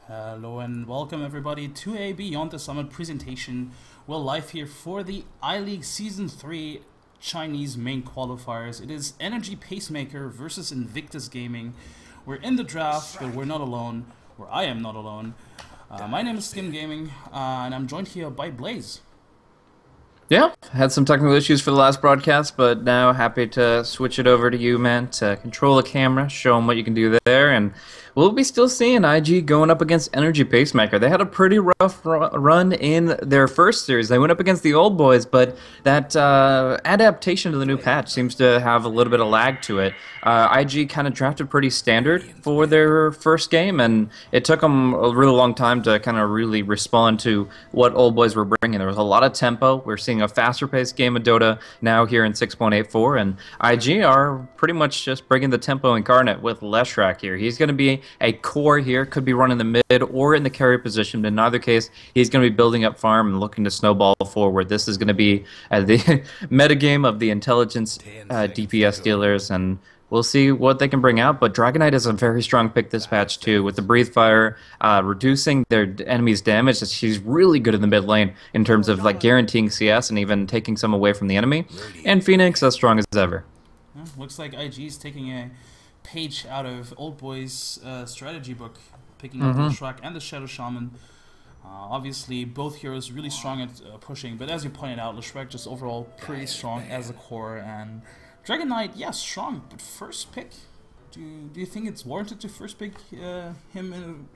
Hello and welcome everybody to a Beyond the Summit presentation. We're live here for the iLeague Season 3 Chinese main qualifiers. It is Energy Pacemaker versus Invictus Gaming. We're in the draft, but we're not alone, or I am not alone. My name is Skim Gaming, and I'm joined here by Blaze. Yeah, had some technical issues for the last broadcast, but now happy to switch it over to you, man, to control the camera, show them what you can do there, and we'll be still seeing IG going up against Energy Pacemaker. They had a pretty rough run in their first series. They went up against the old boys, but that adaptation to the new patch seems to have a little bit of lag to it. IG kind of drafted pretty standard for their first game, and it took them a really long time to kind of really respond to what old boys were bringing. There was a lot of tempo. We're seeing a faster-paced game of Dota now here in 6.84, and IG are pretty much just bringing the tempo incarnate with Leshrac here. He's going to be a core here, could be running the mid or in the carry position, but in either case, he's going to be building up farm and looking to snowball forward. This is going to be the metagame of the intelligence DPS dealers, and we'll see what they can bring out, but Dragonite is a very strong pick this patch too, with the Breathe Fire reducing their enemy's damage. She's really good in the mid lane in terms of like guaranteeing CS and even taking some away from the enemy. And Phoenix as strong as ever. Yeah, looks like IG is taking a page out of Old Boy's strategy book, picking up the Shrek and the Shadow Shaman. Obviously, both heroes really strong at pushing, but as you pointed out, Leshrac just overall pretty strong as a core, and Dragon Knight, yeah, strong, but first pick? Do you think it's warranted to first pick him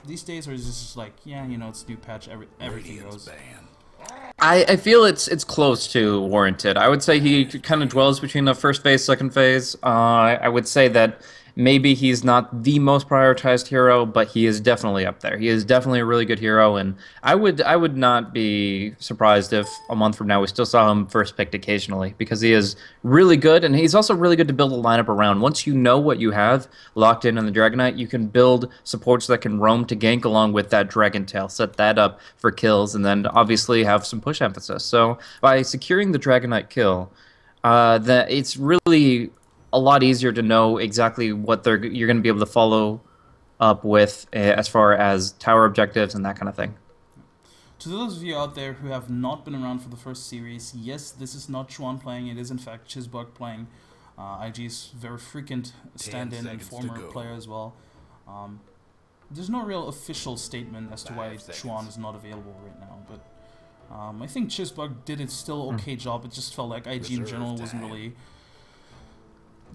these days, or is this just like, yeah, you know, it's new patch, everything goes? I feel it's close to warranted. I would say he kind of dwells between the first phase, second phase. I would say that maybe he's not the most prioritized hero, but he is definitely up there. He is definitely a really good hero, and I would not be surprised if a month from now we still saw him first picked occasionally, because he is really good, and he's also really good to build a lineup around. Once you know what you have locked in on the Dragonite, you can build supports that can roam to gank along with that Dragon Tail, set that up for kills, and then obviously have some push emphasis. So by securing the Dragonite kill, that it's really a lot easier to know exactly what you're going to be able to follow up with as far as tower objectives and that kind of thing. To those of you out there who have not been around for the first series, yes, this is not Chuan playing, it is in fact Chizbug playing. IG's very frequent stand-in and former player as well. There's no real official statement as to why Chuan is not available right now, but I think Chizbug did a still okay job. It just felt like IG in general wasn't really...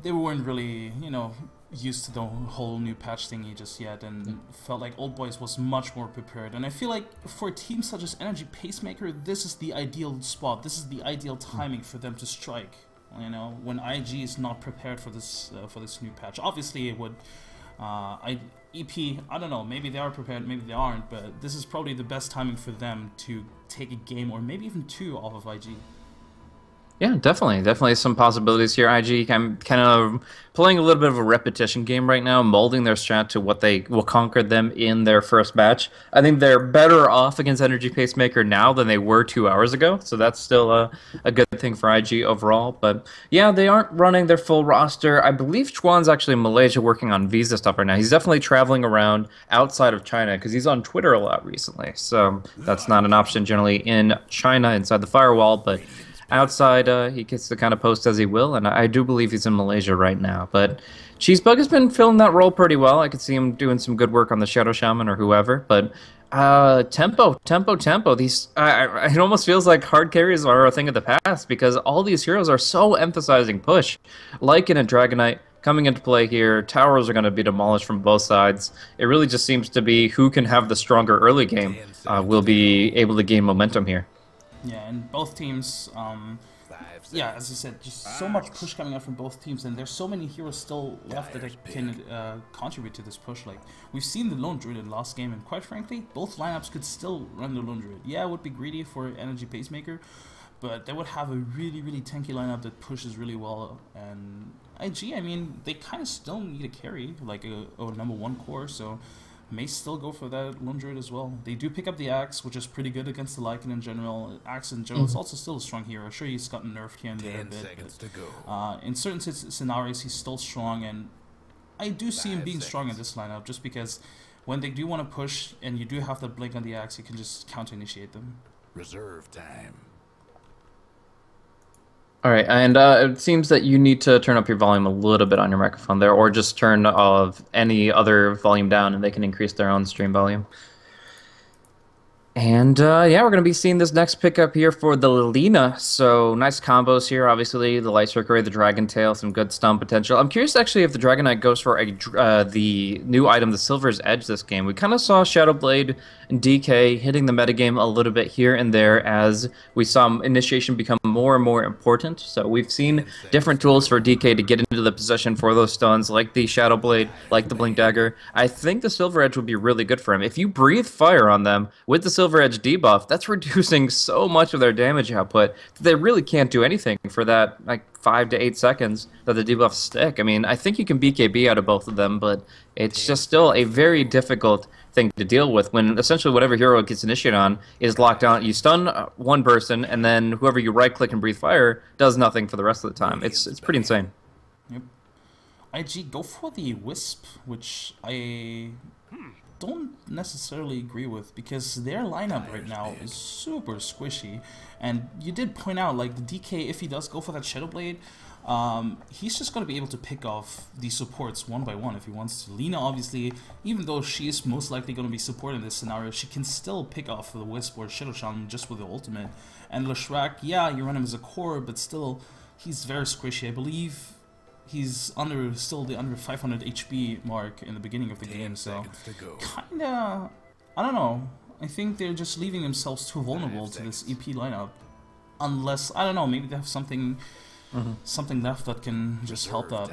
They weren't really, you know, used to the whole new patch thingy just yet, and felt like Old Boys was much more prepared. And I feel like for a team such as Energy Pacemaker, this is the ideal spot. This is the ideal timing for them to strike. You know, when IG is not prepared for this new patch. Obviously, it would. EP, I don't know. Maybe they are prepared, maybe they aren't. But this is probably the best timing for them to take a game or maybe even two off of IG. Yeah, definitely some possibilities here. IG, I'm kind of playing a little bit of a repetition game right now, molding their strat to what they will conquer them in their first batch. I think they're better off against Energy Pacemaker now than they were 2 hours ago, so that's still a good thing for IG overall. But yeah, they aren't running their full roster. I believe Chuan's actually in Malaysia working on visa stuff right now. He's definitely traveling around outside of China because he's on Twitter a lot recently, so that's not an option generally in China inside the firewall, but outside, he gets to kind of post as he will, and I do believe he's in Malaysia right now. But Cheesebug has been filling that role pretty well. I could see him doing some good work on the Shadow Shaman or whoever. But tempo. These it almost feels like hard carries are a thing of the past because all these heroes are so emphasizing push. Like in a Dragonite coming into play here, towers are going to be demolished from both sides. It really just seems to be who can have the stronger early game will be able to gain momentum here. Yeah, and both teams, yeah, as I said, just so much push coming out from both teams, and there's so many heroes still left that can contribute to this push. Like, we've seen the Lone Druid in the last game, and quite frankly, both lineups could still run the Lone Druid. Yeah, it would be greedy for Energy Pacemaker, but they would have a really tanky lineup that pushes really well. And IG, I mean, they kind of still need a carry, like a #1 core, so may still go for that Lone Druid as well. They do pick up the Axe, which is pretty good against the Lycan in general. Axe in general is also still a strong hero. Sure, he's gotten nerfed here and there a bit, but in certain scenarios he's still strong, and I do see him being strong in this lineup, just because when they do want to push and you do have the blink on the axe, you can just counter-initiate them. Reserve time. All right, and it seems that you need to turn up your volume a little bit on your microphone there, or just turn any other volume down, and they can increase their own stream volume. And yeah, we're going to be seeing this next pickup here for the Lina. So nice combos here. Obviously, the Light Circuit, the Dragon Tail, some good stun potential. I'm curious actually if the Dragon Knight goes for the new item, the Silver's Edge this game. We kind of saw Shadow Blade and DK hitting the metagame a little bit here and there as we saw initiation become more and more important. So we've seen different tools for DK to get into the position for those stuns, like the Shadow Blade, like the Blink Dagger. I think the Silver Edge would be really good for him. If you breathe fire on them with the Silver Edge debuff, that's reducing so much of their damage output that they really can't do anything for that like 5 to 8 seconds that the debuffs stick. I mean, I think you can BKB out of both of them, but it's just still a very difficult thing to deal with when essentially whatever hero gets initiated on is locked down. You stun one person, and then whoever you right-click and breathe fire does nothing for the rest of the time. It's pretty insane. Yep. IG go for the Wisp, which I don't necessarily agree with, because their lineup right now is super squishy. And you did point out, like, the DK, if he does go for that Shadow Blade, he's just going to be able to pick off these supports one by one if he wants to. Lina, obviously, even though she is most likely going to be supporting this scenario, she can still pick off the Wisp or Shadow Shaman just with the ultimate. And Leshrac, yeah, you run him as a core, but still, he's very squishy. I believe he's still the under 500 HP mark in the beginning of the game, so kinda, I don't know. I think they're just leaving themselves too vulnerable to this EP lineup, unless, I don't know, maybe they have something left that can just help that.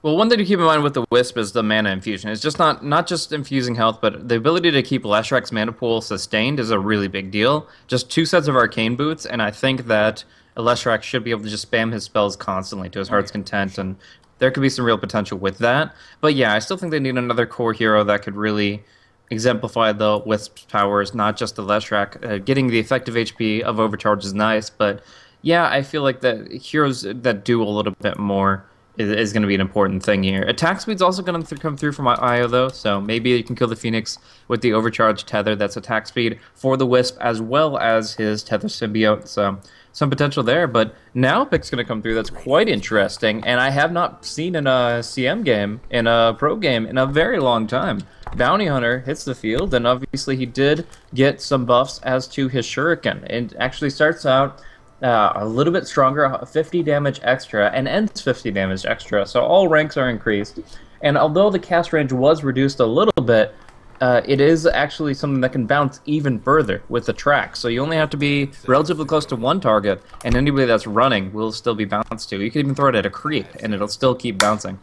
Well, one thing to keep in mind with the Wisp is the mana infusion. It's just not just infusing health, but the ability to keep Leshrac's mana pool sustained is a really big deal. Just 2 sets of Arcane Boots, and I think that Leshrac should be able to just spam his spells constantly to his heart's content, and there could be some real potential with that. But yeah, I still think they need another core hero that could really exemplify the Wisp's powers, not just the Leshrac. Getting the effective HP of Overcharge is nice, but yeah, I feel like that heroes that do a little bit more is going to be an important thing here. Attack speed's also going to come through from IO though, so maybe you can kill the Phoenix with the Overcharge Tether. That's attack speed for the Wisp as well as his Tether Symbiote, so some potential there. But now pick's going to come through that's quite interesting, and I have not seen in a CM game, in a pro game, in a very long time. Bounty Hunter hits the field, and obviously he did get some buffs as to his Shuriken. It actually starts out a little bit stronger, 50 damage extra, and ends 50 damage extra, so all ranks are increased. And although the cast range was reduced a little bit, it is actually something that can bounce even further with the track. So you only have to be relatively close to one target, and anybody that's running will still be bounced to. You can even throw it at a creep, and it'll still keep bouncing.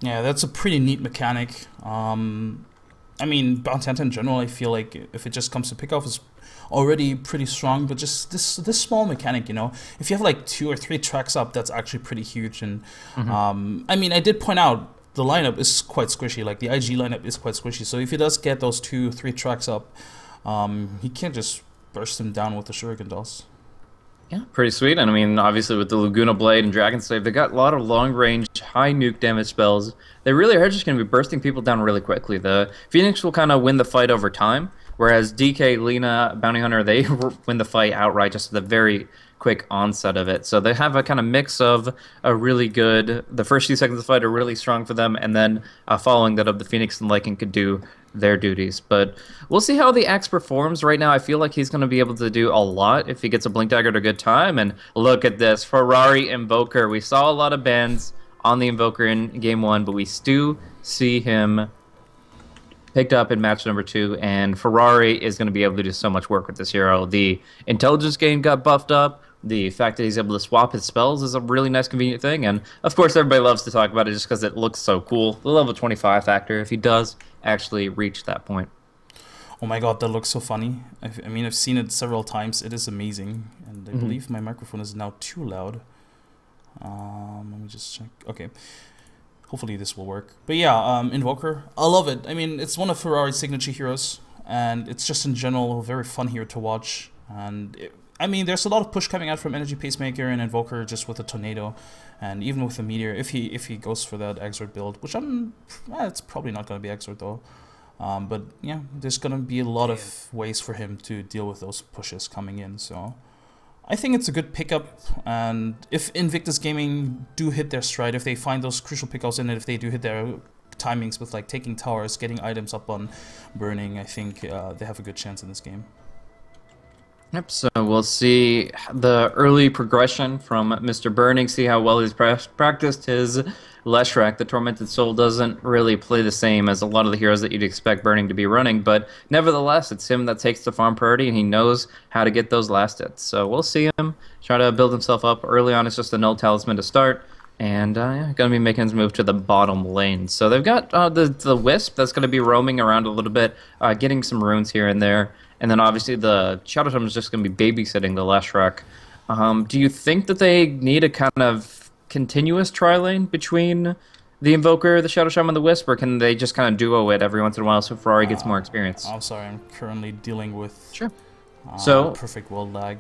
Yeah, that's a pretty neat mechanic. I mean, Bounty Hunter in general, I feel like if it just comes to pick off, is already pretty strong, but just this small mechanic, you know, if you have like 2 or 3 tracks up, that's actually pretty huge. And I mean, I did point out the lineup is quite squishy, like the IG lineup is quite squishy, so if he does get those 2 or 3 tracks up, he can't just burst them down with the Shuriken does. Yeah, pretty sweet. And I mean, obviously with the Laguna Blade and Dragon Slave, they got a lot of long-range, high nuke damage spells. They really are just going to be bursting people down really quickly. The Phoenix will kind of win the fight over time, whereas DK, Lina, Bounty Hunter, they win the fight outright just at the very quick onset of it. So they have a kind of mix of a really good, the first few seconds of the fight are really strong for them, and then following that up, the Phoenix and Lycan could do their duties. But we'll see how the Axe performs. Right now I feel like he's going to be able to do a lot if he gets a Blink Dagger at a good time. And look at this, Ferrari Invoker. We saw a lot of bans on the Invoker in Game 1, but we still see him picked up in match number 2, and Ferrari is going to be able to do so much work with this hero. The intelligence gain got buffed up. The fact that he's able to swap his spells is a really nice, convenient thing. And, of course, everybody loves to talk about it just because it looks so cool. The level 25 factor, if he does actually reach that point. Oh my god, that looks so funny. I mean, I've seen it several times. It is amazing. And I believe my microphone is now too loud. Let me just check. Okay. Hopefully this will work. But yeah, Invoker, I love it. I mean, it's one of Ferrari's signature heroes. And it's just in general a very fun hero to watch. And I mean, there's a lot of push coming out from Energy Pacemaker and Invoker just with the Tornado, and even with the Meteor, if he goes for that Exort build, which it's probably not going to be Exort though. But yeah, there's going to be a lot of ways for him to deal with those pushes coming in, so I think it's a good pickup. And if Invictus Gaming do hit their stride, if they find those crucial pickups in it, if they do hit their timings with like taking towers, getting items up on burning, I think they have a good chance in this game. Yep, so we'll see the early progression from Mr. Burning, see how well he's practiced his Leshrac. The Tormented Soul doesn't really play the same as a lot of the heroes that you'd expect Burning to be running, but nevertheless, it's him that takes the farm priority, and he knows how to get those last hits. So we'll see him try to build himself up. Early on, it's just a null talisman to start, and going to be making his move to the bottom lane. So they've got the Wisp that's going to be roaming around a little bit, getting some runes here and there. And then obviously the Shadow Shaman is just going to be babysitting the Leshrac. Do you think that they need a kind of continuous tri-lane between the Invoker, the Shadow Shaman, and the Wisp, or can they just kind of duo it every once in a while so Ferrari gets more experience? I'm sorry, I'm currently dealing with perfect world lag.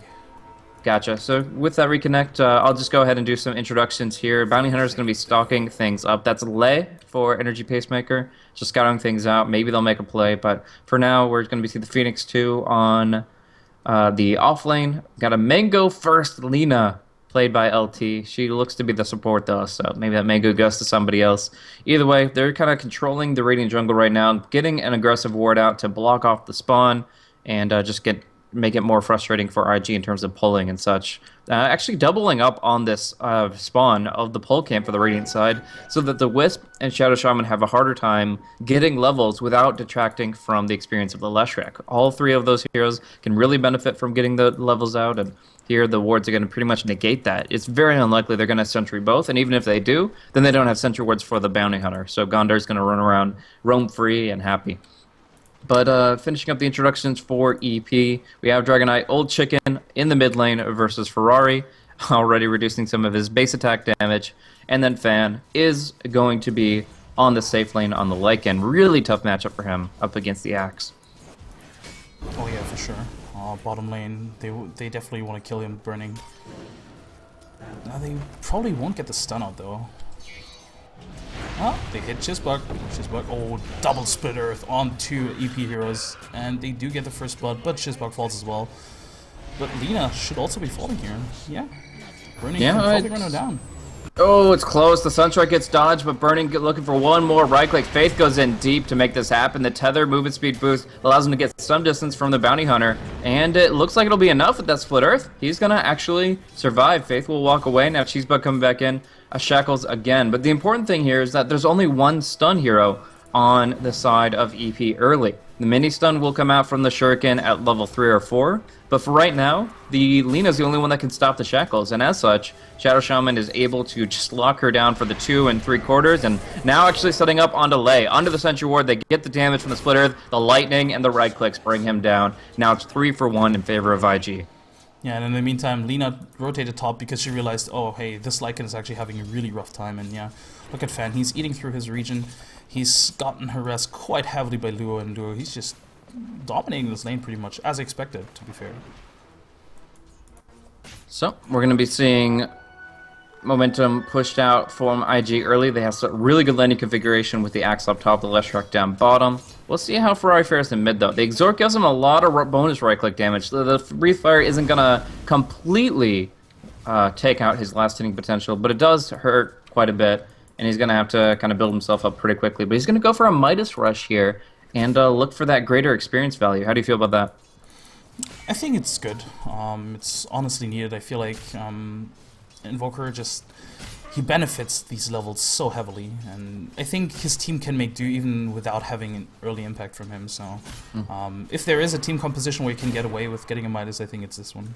Gotcha. So with that reconnect, I'll just go ahead and do some introductions here. Bounty Hunter is going to be stalking things up. That's Lei for Energy Pacemaker, just scouting things out. Maybe they'll make a play, but for now, we're going to be seeing the Phoenix 2 on the off lane. Got a Mango first Lina, played by LT. She looks to be the support, though, so maybe that Mango goes to somebody else. Either way, they're kind of controlling the Radiant jungle right now, getting an aggressive ward out to block off the spawn and just make it more frustrating for IG in terms of pulling and such. Actually doubling up on this spawn of the pull camp for the Radiant side so that the Wisp and Shadow Shaman have a harder time getting levels without detracting from the experience of the Leshrac. All three of those heroes can really benefit from getting the levels out, and here the wards are going to pretty much negate that. It's very unlikely they're going to sentry both, and even if they do, then they don't have sentry wards for the Bounty Hunter, so Gondar's going to run around, roam free and happy. But finishing up the introductions for EP, we have Dragonite Old Chicken in the mid lane versus Ferrari, already reducing some of his base attack damage. And then Fan is going to be on the safe lane on the Lycan. Really tough matchup for him up against the Axe. Oh yeah, for sure. Bottom lane, they definitely want to kill him burning. They probably won't get the stun out though. Oh, they hit Chisbug. Oh, double split earth on two EP heroes. And they do get the first blood, but Chisbug falls as well. But Lina should also be falling here. Yeah. Burning can probably run her down. Oh, it's close. The Sunstrike gets dodged, but Burning looking for one more right-click. Faith goes in deep to make this happen. The Tether movement speed boost allows him to get some distance from the Bounty Hunter, and it looks like it'll be enough with that Split Earth. He's going to actually survive. Faith will walk away. Now Cheesebug coming back in. Shackles again. But the important thing here is that there's only one stun hero on the side of EP early. The mini stun will come out from the Shuriken at level 3 or 4, but for right now, the Lina's the only one that can stop the Shackles, and as such, Shadow Shaman is able to just lock her down for the 2 3/4, and now actually setting up onto Lei. Under the Sentry Ward, they get the damage from the Split Earth, the Lightning, and the right clicks bring him down. Now it's 3 for 1 in favor of IG. Yeah, and in the meantime, Lina rotated top because she realized, oh, hey, this Lycan is actually having a really rough time, and yeah, look at Fan, he's eating through his region. He's gotten harassed quite heavily by Luo, and Luo, he's just dominating this lane pretty much, as expected, to be fair. So, we're going to be seeing momentum pushed out from IG early. They have some really good laning configuration with the Axe up top, the Leshrac down bottom. We'll see how Ferrari fares in mid, though. The Exort gives him a lot of bonus right-click damage. The Breathe Fire isn't going to completely take out his last hitting potential, but it does hurt quite a bit, and he's going to have to kind of build himself up pretty quickly. But he's going to go for a Midas Rush here and look for that greater experience value. How do you feel about that? I think it's good. It's honestly needed. I feel like Invoker he benefits these levels so heavily, and I think his team can make do even without having an early impact from him. So if there is a team composition where you can get away with getting a Midas, I think it's this one.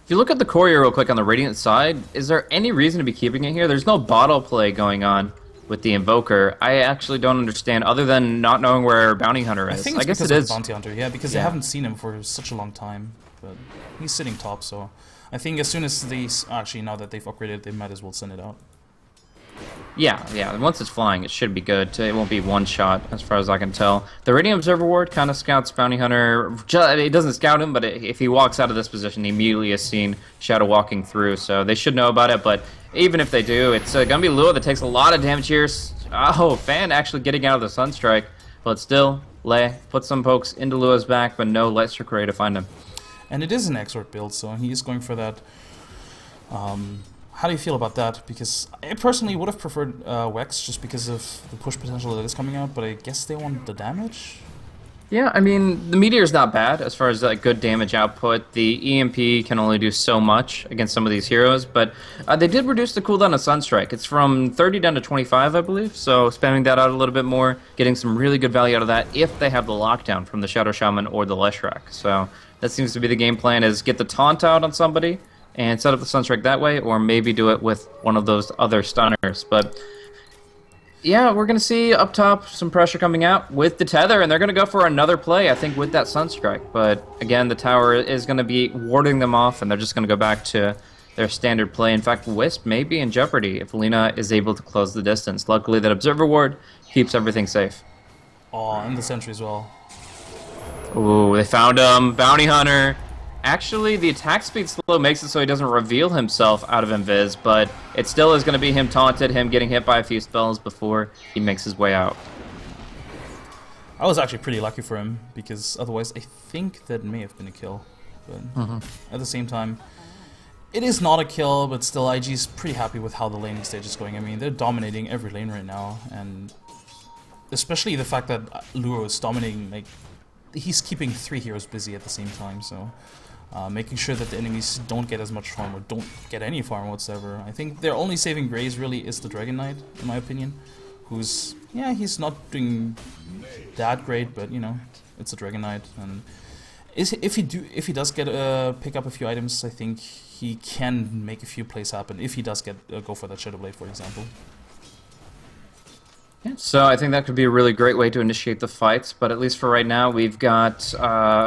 If you look at the Courier real quick on the Radiant side, is there any reason to be keeping it here? There's no bottle play going on with the Invoker. I actually don't understand, other than not knowing where Bounty Hunter is. I guess it is Bounty Hunter, yeah, because they haven't seen him for such a long time. But he's sitting top, so I think as soon as these... Actually, now that they've upgraded, they might as well send it out. Yeah. Once it's flying, it should be good. It won't be one shot, as far as I can tell. The Radiant Observer Ward kind of scouts Bounty Hunter. It doesn't scout him, but if he walks out of this position, he immediately is seen Shadow walking through. So they should know about it. But even if they do, it's gonna be Lua that takes a lot of damage here. Oh, Fan actually getting out of the Sunstrike, but still, Lei puts some pokes into Lua's back, but no Light Strike Ray to find him. And it is an Exort build, so he is going for that. How do you feel about that? Because I personally would have preferred Wex just because of the push potential that is coming out, but I guess they want the damage? Yeah, I mean, the Meteor's not bad as far as like good damage output. The EMP can only do so much against some of these heroes, but they did reduce the cooldown of Sunstrike. It's from 30 down to 25, I believe, so spamming that out a little bit more, getting some really good value out of that if they have the lockdown from the Shadow Shaman or the Leshrac. So that seems to be the game plan, is get the taunt out on somebody and set up the Sunstrike that way, or maybe do it with one of those other stunners. But yeah, we're going to see up top some pressure coming out with the Tether, and they're going to go for another play, I think, with that Sunstrike. But again, the tower is going to be warding them off, and they're just going to go back to their standard play. In fact, Wisp may be in jeopardy if Lina is able to close the distance. Luckily, that Observer Ward keeps everything safe. Oh, and the Sentry as well. Ooh, they found him. Bounty Hunter. Actually, the attack speed slow makes it so he doesn't reveal himself out of Invis, but it still is going to be him taunted, him getting hit by a few spells before he makes his way out. I was actually pretty lucky for him, because otherwise I think that may have been a kill. But at the same time, it is not a kill, but still IG's pretty happy with how the laning stage is going. I mean, they're dominating every lane right now, and especially the fact that Luro is dominating, like, he's keeping 3 heroes busy at the same time, so making sure that the enemies don't get as much farm or don't get any farm whatsoever. I think their only saving grace really is the Dragon Knight, in my opinion, who's, yeah, he's not doing that great, but you know, it's a Dragon Knight, and if he does get pick up a few items, I think he can make a few plays happen if he does get go for that Shadow Blade, for example. So I think that could be a really great way to initiate the fights, but at least for right now, we've got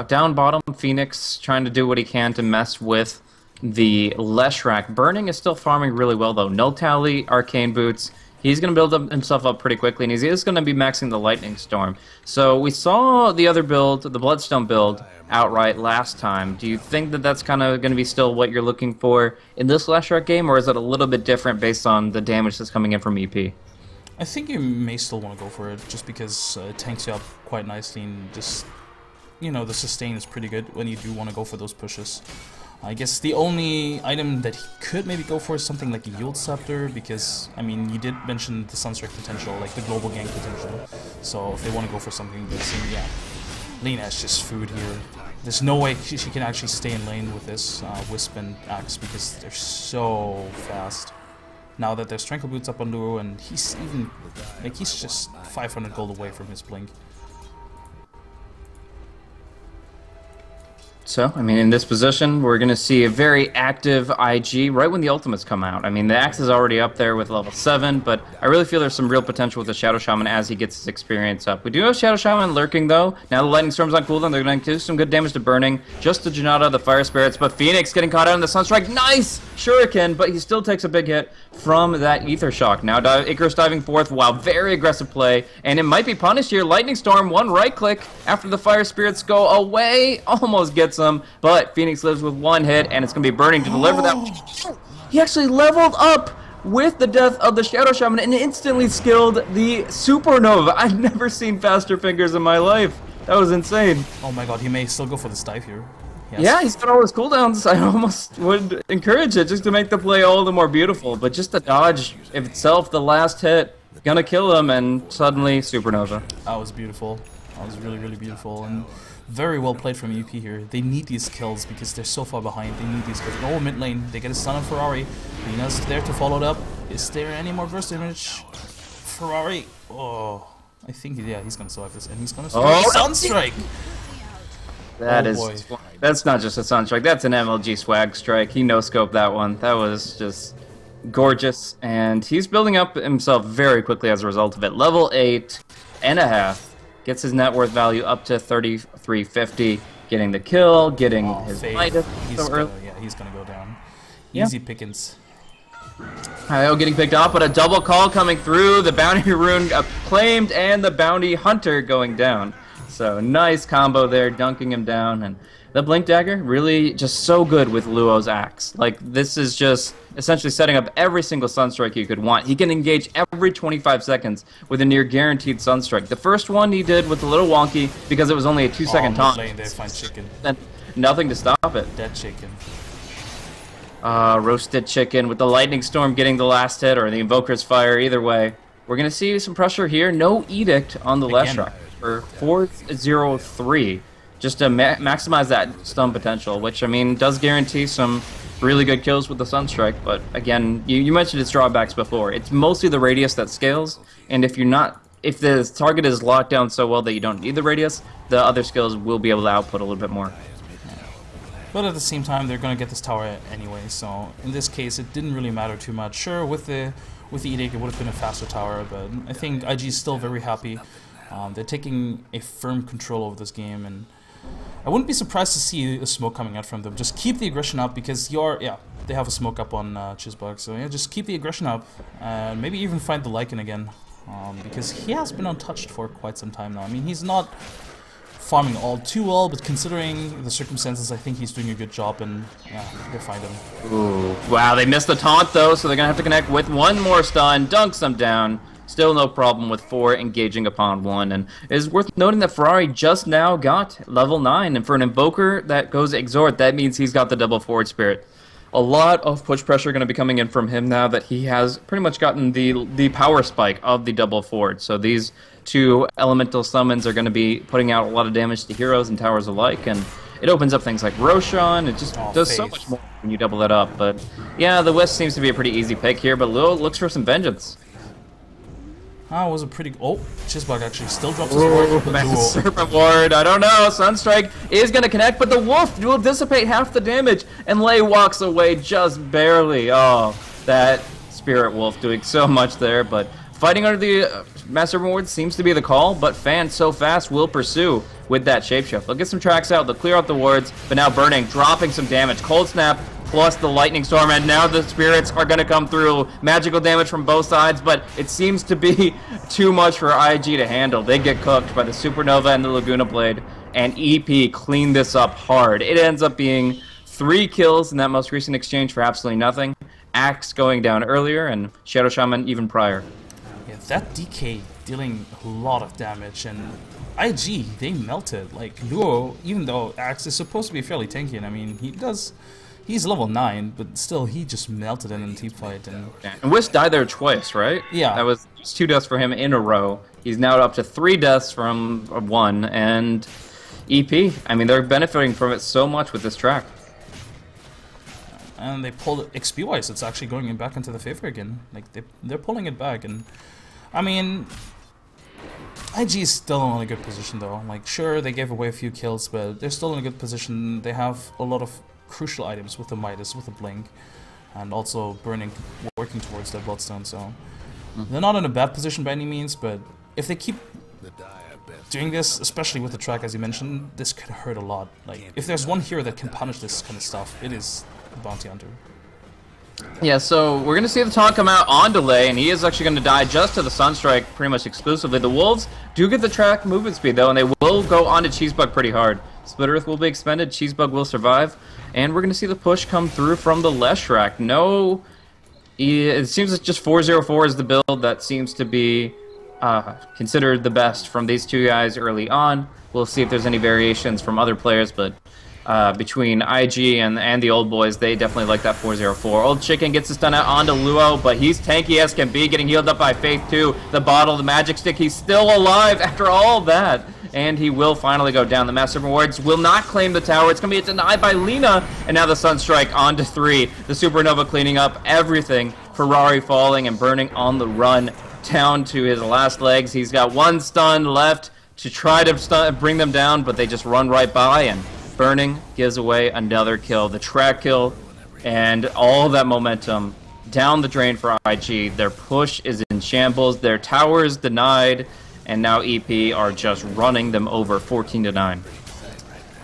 down bottom Phoenix trying to do what he can to mess with the Leshrac. Burning is still farming really well, though. No Tally, Arcane Boots. He's going to build himself up pretty quickly, and he is going to be maxing the Lightning Storm. So we saw the other build, the Bloodstone build, outright last time. Do you think that that's kind of going to be still what you're looking for in this Leshrac game, or is it a little bit different based on the damage that's coming in from EP? I think you may still want to go for it, just because it tanks you up quite nicely, and just, you know, the sustain is pretty good when you do want to go for those pushes. I guess the only item that he could maybe go for is something like a Yield Scepter, because, I mean, you did mention the Sunstrike potential, like the global gank potential, so if they want to go for something that's, yeah, Lina is just food here. There's no way she can actually stay in lane with this Wisp and Axe, because they're so fast. Now that there's Tranquil Boots up on Luro, and he's even, like, he's just 500 gold away from his blink. So, I mean, in this position, we're going to see a very active IG right when the ultimates come out. I mean, the Axe is already up there with level 7, but I really feel there's some real potential with the Shadow Shaman as he gets his experience up. We do have Shadow Shaman lurking, though. Now the Lightning Storm's on cooldown. They're going to do some good damage to Burning, just to Janata, the Fire Spirits, but Phoenix getting caught out in the Sunstrike. Nice! Shuriken, but he still takes a big hit from that Ether Shock. Now Icarus diving forth. Wow, very aggressive play, and it might be punished here. Lightning Storm, one right click after the Fire Spirits go away. Almost gets him, but Phoenix lives with one hit, and it's going to be Burning to deliver that. He actually leveled up with the death of the Shadow Shaman and instantly skilled the Supernova. I've never seen faster fingers in my life. That was insane. Oh my god, he may still go for this dive here. Yes. Yeah, he's got all his cooldowns. I almost would encourage it just to make the play all the more beautiful. But just the dodge itself, the last hit, gonna kill him, and suddenly Supernova. That was beautiful. That was really, really beautiful. And very well played from UP here. They need these kills because they're so far behind. They need these kills. Oh, mid lane. They get a stun on Ferrari. Lina's there to follow it up. Is there any more burst damage? Ferrari. Oh, I think, yeah, he's gonna survive this. And he's gonna survive Sunstrike. That's not just a Sunstrike, that's an MLG swag strike. He no-scoped that one. That was just gorgeous, and he's building up himself very quickly as a result of it. Level 8.5, gets his net worth value up to 3350, getting the kill, getting his Midas so early. Yeah, he's gonna go down. Easy pickings. IO getting picked off, but a double call coming through. The bounty rune claimed, and the bounty hunter going down. So nice combo there, dunking him down, and the Blink Dagger really just so good with Luo's axe. Like, this is just essentially setting up every single Sunstrike you could want. He can engage every 25 seconds with a near guaranteed Sunstrike. The first one he did was a little wonky because it was only a 2-second taunt. Lane there, find chicken. And nothing to stop it. Dead chicken. Roasted chicken with the Lightning Storm getting the last hit, or the Invoker's Fire, either way. We're going to see some pressure here. No Edict on the Leshrac for 4-0-3. Just to maximize that stun potential, which, I mean, does guarantee some really good kills with the Sunstrike. But again, you mentioned its drawbacks before. It's mostly the radius that scales, and if the target is locked down so well that you don't need the radius, the other skills will be able to output a little bit more. But at the same time, they're going to get this tower anyway, so in this case, it didn't really matter too much. Sure, with the Edict, it would have been a faster tower, but I think IG is still very happy. They're taking a firm control over this game, and I wouldn't be surprised to see a smoke coming out from them. Just keep the aggression up, because they have a smoke up on Chisbug, so yeah, just keep the aggression up, and maybe even find the Lycan again, because he has been untouched for quite some time now. I mean, he's not farming all too well, but considering the circumstances, I think he's doing a good job, and yeah, they find him. Ooh, wow, they missed the taunt though, so they're gonna have to connect with one more stun, dunks them down. Still no problem with 4 engaging upon 1, and it is worth noting that Ferrari just now got level 9, and for an Invoker that goes Exhort, that means he's got the double forward spirit. A lot of push pressure going to be coming in from him now that he has pretty much gotten the power spike of the double forward. So these two elemental summons are going to be putting out a lot of damage to heroes and towers alike, and it opens up things like Roshan. It just does so much more when you double it up. But yeah, the Wisp seems to be a pretty easy pick here, but Luo looks for some vengeance. It was a pretty... Oh, Chisbug actually still drops his ward. Serpent Ward, I don't know. Sunstrike is going to connect, but the Wolf will dissipate half the damage, and Lei walks away just barely. Oh, that Spirit Wolf doing so much there, but fighting under the Master Ward seems to be the call, but Fan so fast will pursue with that Shapeshift. They'll get some tracks out, they'll clear out the wards, but now Burning, dropping some damage. Cold Snap plus the Lightning Storm, and now the Spirits are going to come through. Magical damage from both sides, but it seems to be too much for IG to handle. They get cooked by the Supernova and the Laguna Blade, and EP clean this up hard. It ends up being 3 kills in that most recent exchange for absolutely nothing. Axe going down earlier, and Shadow Shaman even prior. Yeah, that DK dealing a lot of damage, and IG, they melted. Like, Luo, even though Axe is supposed to be fairly tanky, and I mean, he's level 9, but still, he just melted in a team fight. And Wisp died there twice, right? Yeah. That was 2 deaths for him in a row. He's now up to 3 deaths from 1, and EP, I mean, they're benefiting from it so much with this track. And they pulled it XP-wise, it's actually going back into the favor again. Like, they're pulling it back, and I mean, IG is still in a good position though. Like, sure, they gave away a few kills, but they're still in a good position. They have a lot of crucial items with the Midas, with the Blink, and also Burning, working towards their Bloodstone, so they're not in a bad position by any means, but if they keep doing this, especially with the track as you mentioned, this could hurt a lot. Like, if there's one hero that can punish this kind of stuff, it is the Bounty Hunter. Yeah, so we're going to see the taunt come out on delay, and he is actually going to die just to the Sunstrike pretty much exclusively. The Wolves do get the track movement speed, though, and they will go onto Cheesebug pretty hard. Split Earth will be expended, Cheesebug will survive, and we're going to see the push come through from the Leshrac. No, it seems that just 404 is the build that seems to be considered the best from these two guys early on. We'll see if there's any variations from other players, but between IG and the old boys, they definitely like that 404. Old Chicken gets his stun out onto Luo, but he's tanky as can be, getting healed up by Faith too. The bottle, the magic stick, he's still alive after all that. And he will finally go down. The Master Rewards will not claim the tower. It's going to be denied by Lina. And now the Sunstrike on to 3. The Supernova cleaning up everything. Ferrari falling and Burning on the run down to his last legs. He's got 1 stun left to try to bring them down, but they just run right by, and Burning gives away another kill. The track kill and all that momentum down the drain for IG. Their push is in shambles. Their tower is denied. And now EP are just running them over 14-9.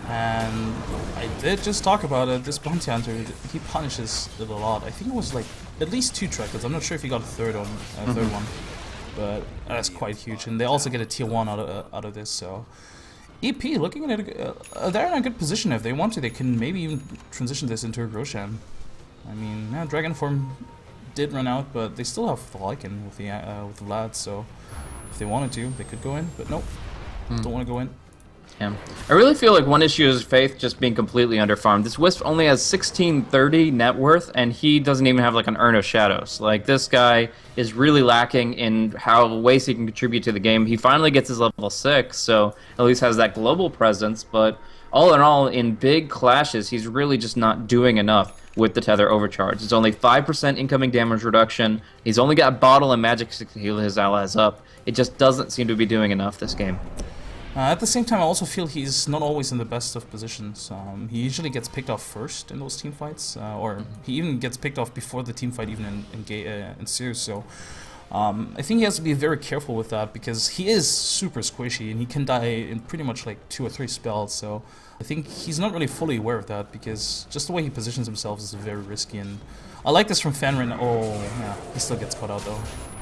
And I did just talk about it. This Bounty Hunter, he punishes it a lot. I think it was like at least 2 trackers. I'm not sure if he got a third one, but that's quite huge. And they also get a tier 1 out of this. So EP looking at it, they're in a good position. If they want to, they can maybe even transition this into a Roshan. I mean, yeah, Dragon Form did run out, but they still have the Lycan with the lads. So if they wanted to, they could go in. But nope, don't want to go in. Yeah. I really feel like one issue is Faith just being completely underfarmed. This Wisp only has 1630 net worth, and he doesn't even have like an Urn of Shadows. Like, this guy is really lacking in how ways he can contribute to the game. He finally gets his level 6, so at least has that global presence, but all in all, in big clashes, he's really just not doing enough with the Tether Overcharge. It's only 5% incoming damage reduction. He's only got Bottle and Magic Stick to heal his allies up. It just doesn't seem to be doing enough this game. At the same time, I also feel he's not always in the best of positions. He usually gets picked off first in those team fights, or he even gets picked off before the team fight even ensues. So I think he has to be very careful with that, because he is super squishy and he can die in pretty much like 2 or 3 spells. So I think he's not really fully aware of that, because just the way he positions himself is very risky. And I like this from Fanrin. Oh, yeah, he still gets caught out though.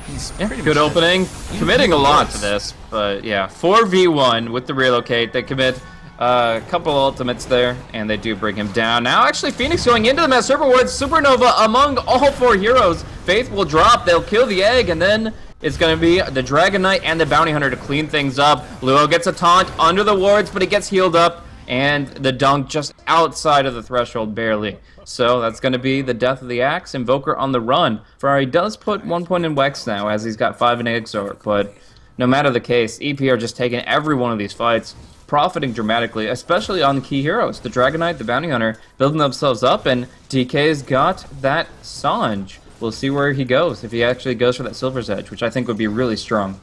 He's good opening. Committing a lot to this, but yeah, 4v1 with the relocate. They commit a couple ultimates there, and they do bring him down. Now, actually, Phoenix going into the Mass Serpent Ward. Supernova among all 4 heroes. Faith will drop. They'll kill the egg, and then it's going to be the Dragon Knight and the Bounty Hunter to clean things up. Luo gets a taunt under the wards, but he gets healed up, and the dunk just outside of the threshold, barely. So that's going to be the death of the Axe. Invoker on the run. Ferrari does put 1 point in Wex now, as he's got 5 in Exort, but no matter the case, EP are just taking every one of these fights, profiting dramatically, especially on the key heroes. The Dragon Knight, the Bounty Hunter, building themselves up, and DK's got that Sanj. We'll see where he goes, if he actually goes for that Silver's Edge, which I think would be really strong.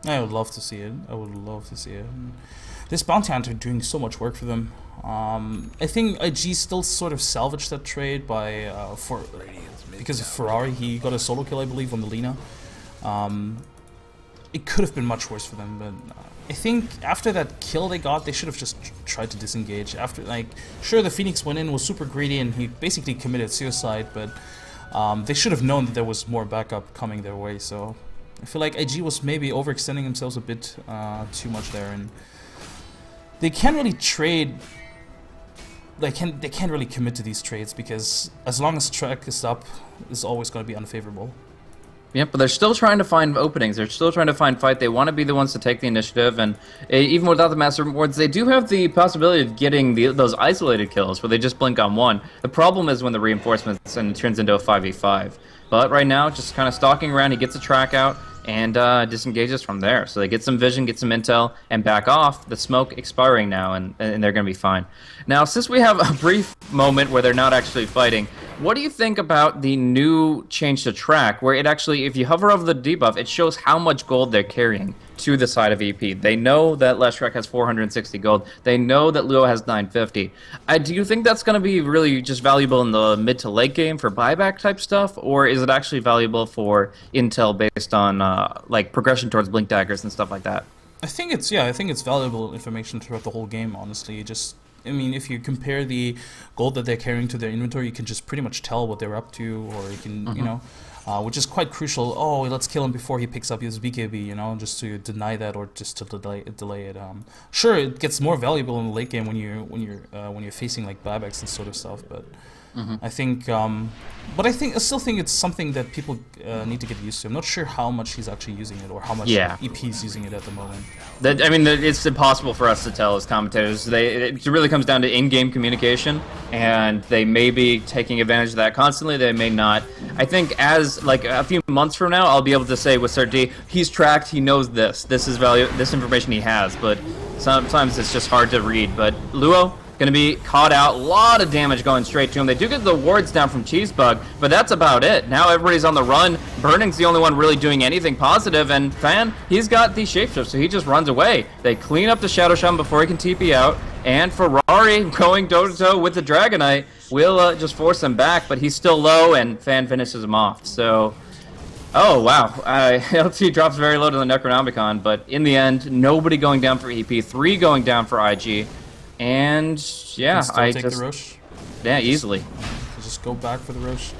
I would love to see it. I would love to see it. This Bounty Hunter doing so much work for them. I think IG still sort of salvaged that trade by because of Ferrari. He got a solo kill, I believe, on the Lina. It could have been much worse for them, but I think after that kill they got, they should have just tried to disengage. After, like, sure, the Phoenix went in, was super greedy, and he basically committed suicide, but they should have known that there was more backup coming their way. So I feel like IG was maybe overextending themselves a bit too much there, and they can't really trade. They can't really commit to these trades, because as long as track is up, it's always going to be unfavorable. Yep, but they're still trying to find openings. They're still trying to find fight. They want to be the ones to take the initiative, and even without the Master Wards, they do have the possibility of getting those isolated kills where they just blink on one. The problem is when the reinforcements and it turns into a 5v5. But right now, just kind of stalking around, he gets a track out and disengages from there. So they get some vision, get some intel, and back off. The smoke expiring now, and they're going to be fine. Now, since we have a brief moment where they're not actually fighting, what do you think about the new change to track, where it actually, if you hover over the debuff, it shows how much gold they're carrying to the side of EP? They know that Leshrac has 460 gold. They know that Luo has 950. Do you think that's going to be really just valuable in the mid to late game for buyback type stuff, or is it actually valuable for intel based on like progression towards blink daggers and stuff like that? I think it's valuable information throughout the whole game, honestly. I mean, if you compare the gold that they're carrying to their inventory, you can just pretty much tell what they're up to, or you can, you know, which is quite crucial. Oh, let's kill him before he picks up his BKB, you know, just to deny that, or just to delay it. Sure, it gets more valuable in the late game when you're facing like buybacks and sort of stuff, but I think, but I still think it's something that people need to get used to. I'm not sure how much he's actually using it, or how much EP's using it at the moment. I mean, it's impossible for us to tell as commentators. It really comes down to in-game communication, and they may be taking advantage of that constantly. They may not. I think as like a few months from now, I'll be able to say with certainty, he's tracked. He knows this. This is this information he has. But sometimes it's just hard to read. But Luo going to be caught out. A lot of damage going straight to him. They do get the wards down from Cheesebug, but that's about it. Now everybody's on the run. Burning's the only one really doing anything positive, and Fan, he's got the shapeshift, so he just runs away. They clean up the Shadow Shaman before he can TP out, and Ferrari going toe-to-toe with the Dragon Knight will just force him back, but he's still low, and Fan finishes him off. So, oh wow, LT drops very low to the Necronomicon, but in the end, nobody going down for EP, 3 going down for IG. And yeah, I take the Roche. Yeah, easily. Just go back for the Roche.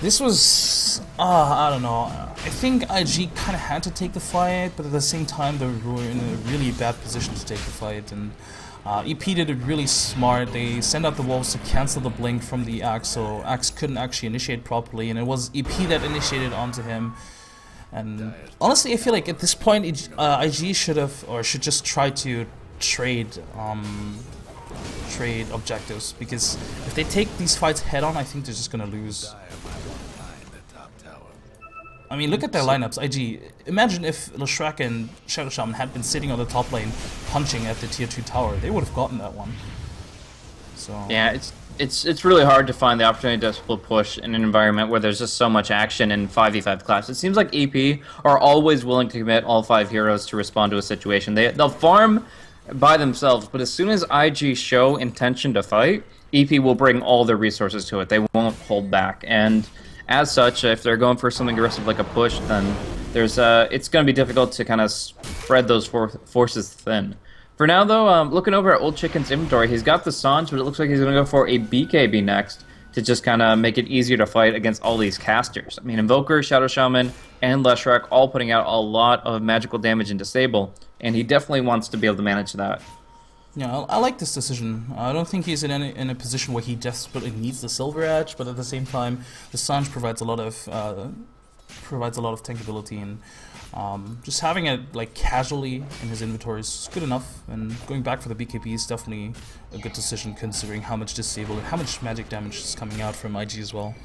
This was, I don't know. I think IG kind of had to take the fight, but at the same time they were in a really bad position to take the fight. And EP did it really smart. They sent out the wolves to cancel the blink from the Axe, so Axe couldn't actually initiate properly, and it was EP that initiated onto him. And honestly, I feel like at this point, IG should have, or should just try to trade objectives, because if they take these fights head on, I think they're just gonna lose. I mean, look at their lineups. IG, imagine if Leshrac and Shadow Shaman had been sitting on the top lane punching at the tier 2 tower. They would have gotten that one. So yeah, it's really hard to find the opportunity to split push in an environment where there's just so much action in 5v5 class. It seems like EP are always willing to commit all 5 heroes to respond to a situation. They'll farm by themselves, but as soon as IG show intention to fight, EP will bring all their resources to it. They won't hold back, and as such, if they're going for something aggressive like a push, then there's it's going to be difficult to kind of spread those forces thin. For now, though, looking over at Old Chicken's inventory, he's got the Sanj, but it looks like he's going to go for a BKB next to just kind of make it easier to fight against all these casters. I mean, Invoker, Shadow Shaman, and Leshrac all putting out a lot of magical damage into Sable, and he definitely wants to be able to manage that. Yeah, I like this decision. I don't think he's in a position where he desperately needs the Silver Edge, but at the same time, the Sanj provides a lot of tankability, and just having it like casually in his inventory is good enough. And going back for the BKB is definitely a good decision, considering how much disable and how much magic damage is coming out from IG as well.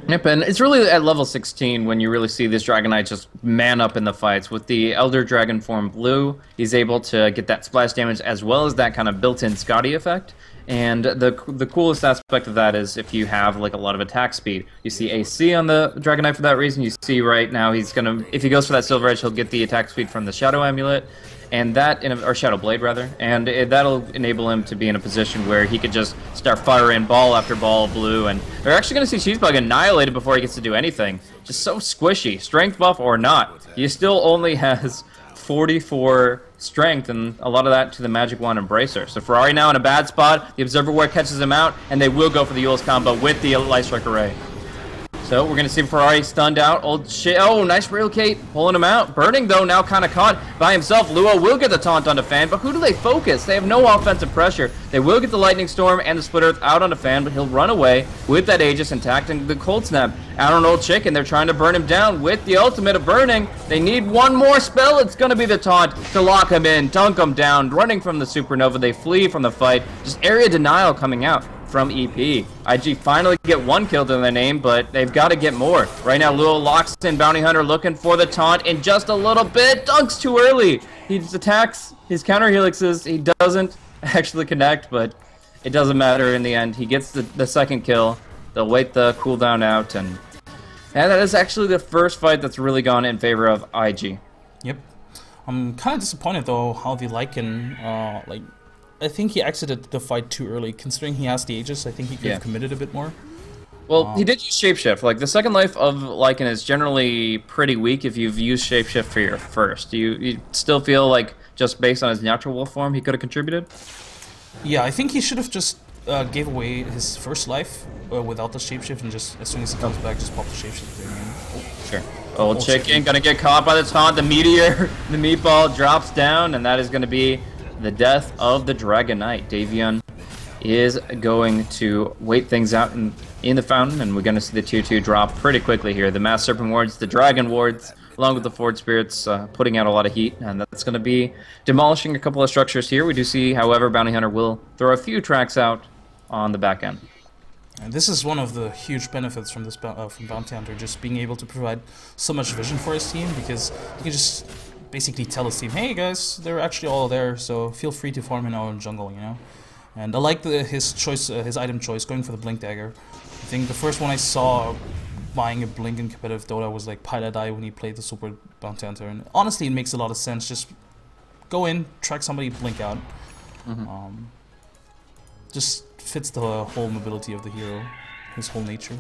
Yep, and it's really at level 16 when you really see this Dragon Knight just man up in the fights. With the Elder Dragon form blue, he's able to get that splash damage as well as that kind of built-in Scotty effect. And the coolest aspect of that is if you have like a lot of attack speed. You see AC on the Dragon Knight for that reason. You see right now he's gonna, if he goes for that Silver Edge, he'll get the attack speed from the Shadow Amulet. And that, or Shadow Blade rather, and that'll enable him to be in a position where he could just start firing ball after ball of blue, and we're actually going to see Cheesebug annihilated before he gets to do anything. Just so squishy, strength buff or not. He still only has 44 strength, and a lot of that to the Magic Wand Embracer. So Ferrari now in a bad spot, the Observer Ward catches him out, and they will go for the Eul's combo with the Light Strike Array. So we're going to see Ferrari stunned out. Oh, nice relocate, pulling him out. Burning, though, now kind of caught by himself. Luo will get the taunt onto Fan, but who do they focus? They have no offensive pressure. They will get the Lightning Storm and the Split Earth out onto Fan, but he'll run away with that Aegis intact and the Cold Snap out on Old Chicken. They're trying to burn him down with the ultimate of Burning. They need one more spell. It's going to be the taunt to lock him in, dunk him down. Running from the Supernova, they flee from the fight. Just area denial coming out from EP. IG finally get one kill to their name, but they've got to get more. Right now, Luo locks in Bounty Hunter looking for the taunt in just a little bit. Dunks too early. He just attacks his counter helixes. He doesn't actually connect, but it doesn't matter in the end. He gets the second kill. They'll wait the cooldown out, and that is actually the first fight that's really gone in favor of IG. Yep. I'm kind of disappointed, though, how the Lycan, I think he exited the fight too early. Considering he has the Aegis, I think he could have committed a bit more. Well, he did use Shapeshift. Like, the second life of Lycan is generally pretty weak if you've used Shapeshift for your first. Do you still feel like, just based on his natural wolf form, he could have contributed? Yeah, I think he should have just gave away his first life without the Shapeshift, and just, as soon as he comes back, just pop the Shapeshift in. Sure. Old Chicken gonna get caught by the taunt. The meteor, the meatball drops down, and that is gonna be the death of the Dragon Knight. Davion is going to wait things out in the fountain, and we're going to see the tier 2 drop pretty quickly here. The Mass Serpent Wards, the Dragon Wards, along with the Ford Spirits, putting out a lot of heat, and that's going to be demolishing a couple of structures here. We do see, however, Bounty Hunter will throw a few tracks out on the back end. And this is one of the huge benefits from this from Bounty Hunter, just being able to provide so much vision for his team, because he can just basically tell his team, hey guys, they're actually all there, so feel free to farm in our own jungle, you know. And I like his choice, his item choice, going for the Blink Dagger. I think the first one I saw buying a Blink in competitive Dota was like Pilot Eye when he played the Super Bounty Hunter, and honestly it makes a lot of sense. Just go in, track somebody, blink out. Just fits the whole mobility of the hero, his whole nature.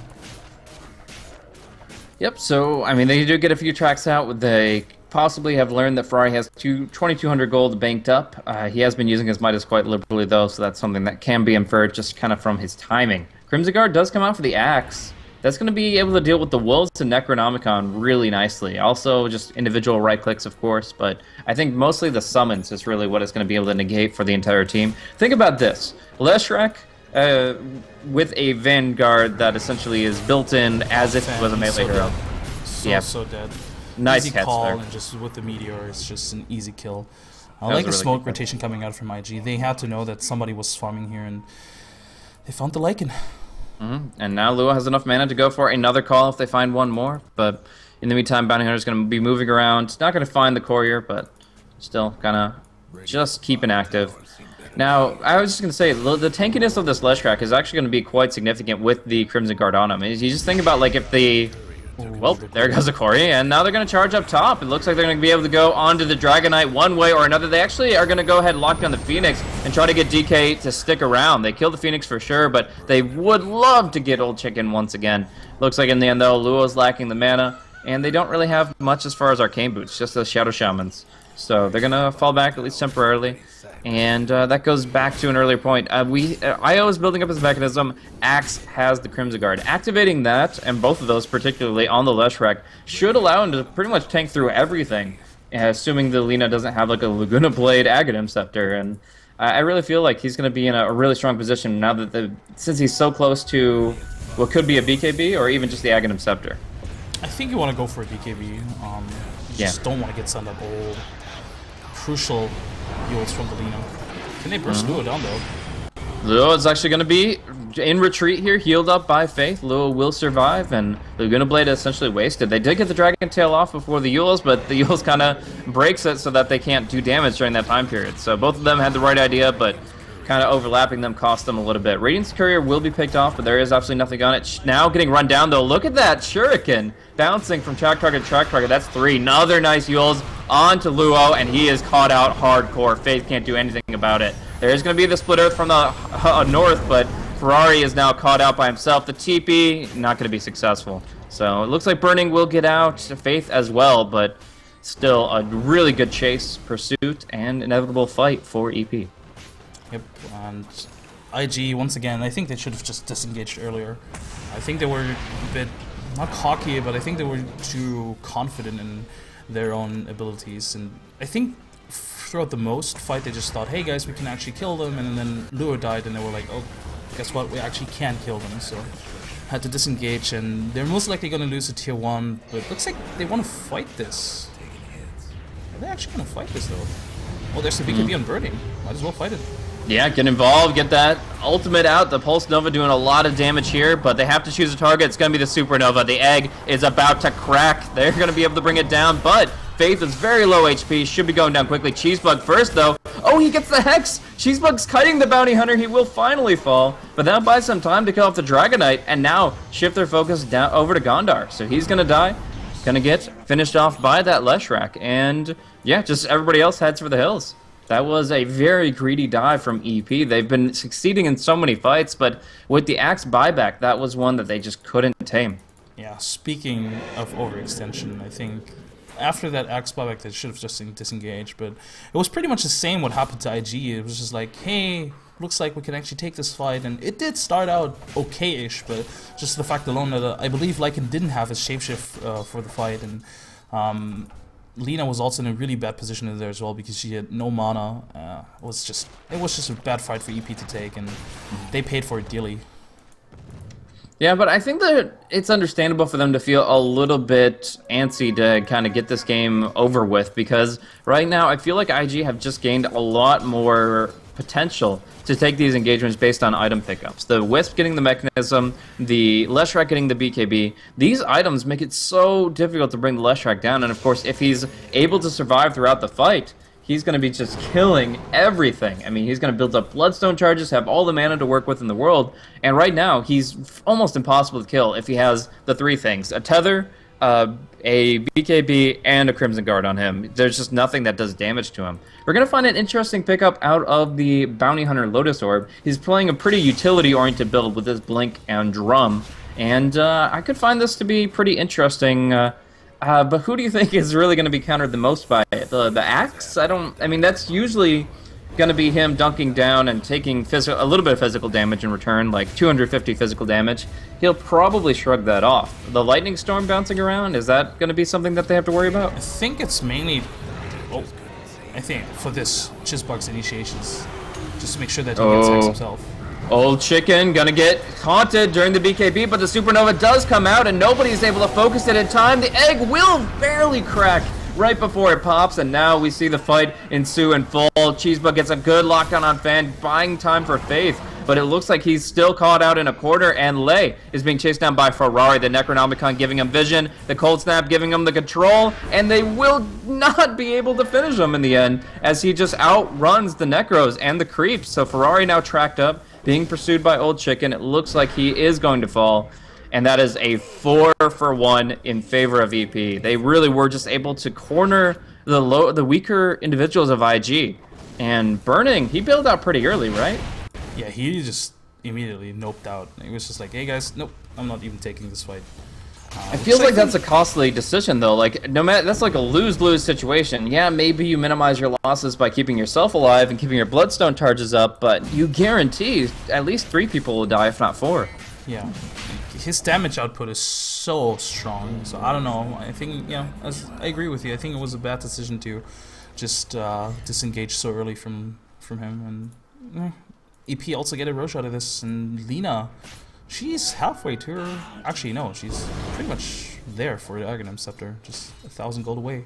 Yep, so I mean they do get a few tracks out. They possibly have learned that Ferrari has 2,200 gold banked up. He has been using his Midas quite liberally though, so that's something that can be inferred just kind of from his timing Crimson Guard does come out for the Axe. That's going to be able to deal with the Wolves and Necronomicon really nicely. Also, just individual right clicks, of course, but I think mostly the summons is really what it's going to be able to negate for the entire team. Think about this. Leshrac with a Vanguard that essentially is built in as if it was a melee hero. So dead. Nice easy call, and just with the Meteor, it's just an easy kill. I like the really smoke rotation coming out from IG. They had to know that somebody was farming here, and they found the Lycan. And now Lua has enough mana to go for another call if they find one more. But in the meantime, Bounty Hunter's going to be moving around. Not going to find the courier, but still kind of just keeping active. Now, I was just going to say, the tankiness of this Leshrac is actually going to be quite significant with the Crimson Guard on him. You just think about, like, if the... Well, there goes the Courier, and now they're going to charge up top. It looks like they're going to be able to go onto the Dragonite one way or another. They actually are going to go ahead and lock down the Phoenix and try to get DK to stick around. They kill the Phoenix for sure, but they would love to get Old Chicken once again. Looks like in the end, though, Luo's lacking the mana, and they don't really have much as far as Arcane Boots, just the Shadow Shamans. So they're going to fall back, at least temporarily. And that goes back to an earlier point. IO is building up his mechanism. Axe has the Crimson Guard. Activating that, and both of those particularly on the Leshrac, should allow him to pretty much tank through everything, assuming the Lina doesn't have like a Laguna Blade Aghanim Scepter. And I really feel like he's going to be in a really strong position now that since he's so close to what could be a BKB or even just the Aghanim Scepter. I think you want to go for a BKB. You just don't want to get sent up all crucial yields from the Lina. Can they burst Lua down though? Lua is actually going to be in retreat here, healed up by Faith. Lua will survive, and Laguna Blade is essentially wasted. They did get the Dragon Tail off before the Yules, but the Yules kind of breaks it so that they can't do damage during that time period. So both of them had the right idea, but kind of overlapping them cost them a little bit. Radiant's Courier will be picked off, but there is absolutely nothing on it. Now getting run down though. Look at that Shuriken bouncing from track target to track target. That's 3. Another nice Yules onto Luo, and he is caught out hardcore. Faith can't do anything about it. There is going to be the Split Earth from the north, but Ferrari is now caught out by himself. The TP, not going to be successful. So it looks like Burning will get out. Faith as well, but still a really good chase, pursuit, and inevitable fight for EP. Yep, and IG, once again, I think they should have just disengaged earlier. I think they were a bit, not cocky, but I think they were too confident in their own abilities. And I think throughout the most fight, they just thought, hey guys, we can actually kill them. And then Lua died, and they were like, oh, guess what, we actually can kill them. So had to disengage, and they're most likely going to lose a tier 1. But it looks like they want to fight this. Are they actually going to fight this, though? Oh, there's the BKB on Burning. Might as well fight it. Yeah, get involved, get that ultimate out. The Pulse Nova doing a lot of damage here, but they have to choose a target. It's going to be the Supernova. The egg is about to crack. They're going to be able to bring it down, but Faith is very low HP. Should be going down quickly. Cheesebug first, though. Oh, he gets the Hex. Cheesebug's kiting the Bounty Hunter. He will finally fall, but that'll buy some time to kill off the Dragonite, and now shift their focus down over to Gondar. So he's going to die. Going to get finished off by that Leshrac, and yeah, just everybody else heads for the hills. That was a very greedy dive from EP. They've been succeeding in so many fights, but with the Axe buyback, that was one that they just couldn't tame. Yeah, speaking of overextension, I think after that Axe buyback, they should have just disengaged, but it was pretty much the same what happened to IG. It was just like, hey, looks like we can actually take this fight, and it did start out okay-ish, but just the fact alone that I believe Lycan didn't have his shapeshift for the fight, and Lina was also in a really bad position in there as well because she had no mana. It was just a bad fight for EP to take, and they paid for it dearly. Yeah, but I think that it's understandable for them to feel a little bit antsy to kind of get this game over with, because right now I feel like IG have just gained a lot more potential to take these engagements based on item pickups. The Wisp getting the mechanism, the Leshrac getting the BKB, these items make it so difficult to bring the Leshrac down, and of course if he's able to survive throughout the fight, he's going to be just killing everything. I mean, he's going to build up Bloodstone charges, have all the mana to work with in the world, and right now he's almost impossible to kill if he has the 3 things: a Tether, a BKB, and a Crimson Guard on him. There's just nothing that does damage to him. We're going to find an interesting pickup out of the Bounty Hunter Lotus Orb. He's playing a pretty utility-oriented build with his Blink and Drum, and I could find this to be pretty interesting. But who do you think is really going to be countered the most by it? The Axe? I mean, that's usually going to be him dunking down and taking a little bit of physical damage in return, like 250 physical damage, he'll probably shrug that off. The Lightning Storm bouncing around, is that going to be something that they have to worry about? I think it's mainly, I think for this Chizbug's initiations, just to make sure that he gets Hex himself. Old Chicken gonna get haunted during the BKB, but the Supernova does come out and nobody's able to focus it in time. The egg will barely crack right before it pops, and now we see the fight ensue in full. Cheesebug gets a good lockdown on Fan, buying time for Faith, but it looks like he's still caught out in a corner, and Lei is being chased down by Ferrari, the Necronomicon giving him vision, the Cold Snap giving him the control, and they will not be able to finish him in the end, as he just outruns the Necros and the Creeps. So Ferrari now tracked up, being pursued by Old Chicken. It looks like he is going to fall, and that is a 4-for-1 in favor of EP. They really were just able to corner the weaker individuals of IG. And Burning, he bailed out pretty early, right? Yeah, he just immediately noped out. He was just like, hey guys, nope, I'm not even taking this fight. It feels like that's a costly decision, though. Like, no matter, that's like a lose-lose situation. Yeah, maybe you minimize your losses by keeping yourself alive and keeping your Bloodstone charges up, but you guarantee at least 3 people will die, if not 4. Yeah, his damage output is so strong. So I don't know. I think, yeah, I agree with you. I think it was a bad decision to just disengage so early from him. And EP also get a Roche out of this, and Lina. She's halfway to her. Actually, no, she's pretty much there for the Aghanim Scepter, just 1,000 gold away.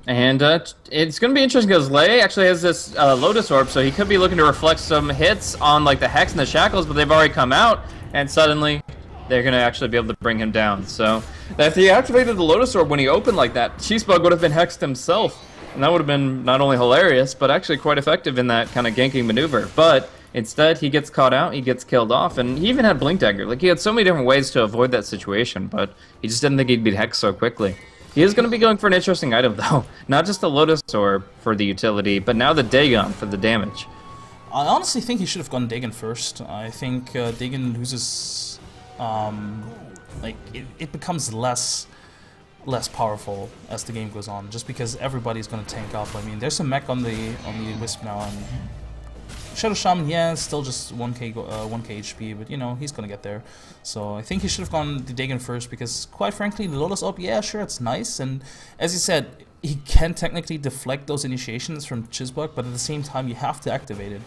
And it's going to be interesting because Lei actually has this Lotus Orb, so he could be looking to reflect some hits on like the Hex and the Shackles, but they've already come out, and suddenly they're going to actually be able to bring him down. So if he activated the Lotus Orb when he opened like that, Cheesebug would have been hexed himself, and that would have been not only hilarious, but actually quite effective in that kind of ganking maneuver. But instead, he gets caught out, he gets killed off, and he even had Blink Dagger. Like, he had so many different ways to avoid that situation, but he just didn't think he'd be hexed so quickly. He is going to be going for an interesting item, though. Not just the Lotus Orb for the utility, but now the Dagon for the damage. I honestly think he should have gone Dagon first. I think Dagon loses... like, it becomes less powerful as the game goes on, just because everybody's going to tank up. I mean, there's a mech on the Wisp now, and Shadow Shaman, yeah, still just 1k HP, but you know, he's gonna get there. So I think he should have gone the Dagon first, because quite frankly, the Lotus Orb, yeah, sure, it's nice, and as you said, he can technically deflect those initiations from Chizbug, but at the same time, you have to activate it.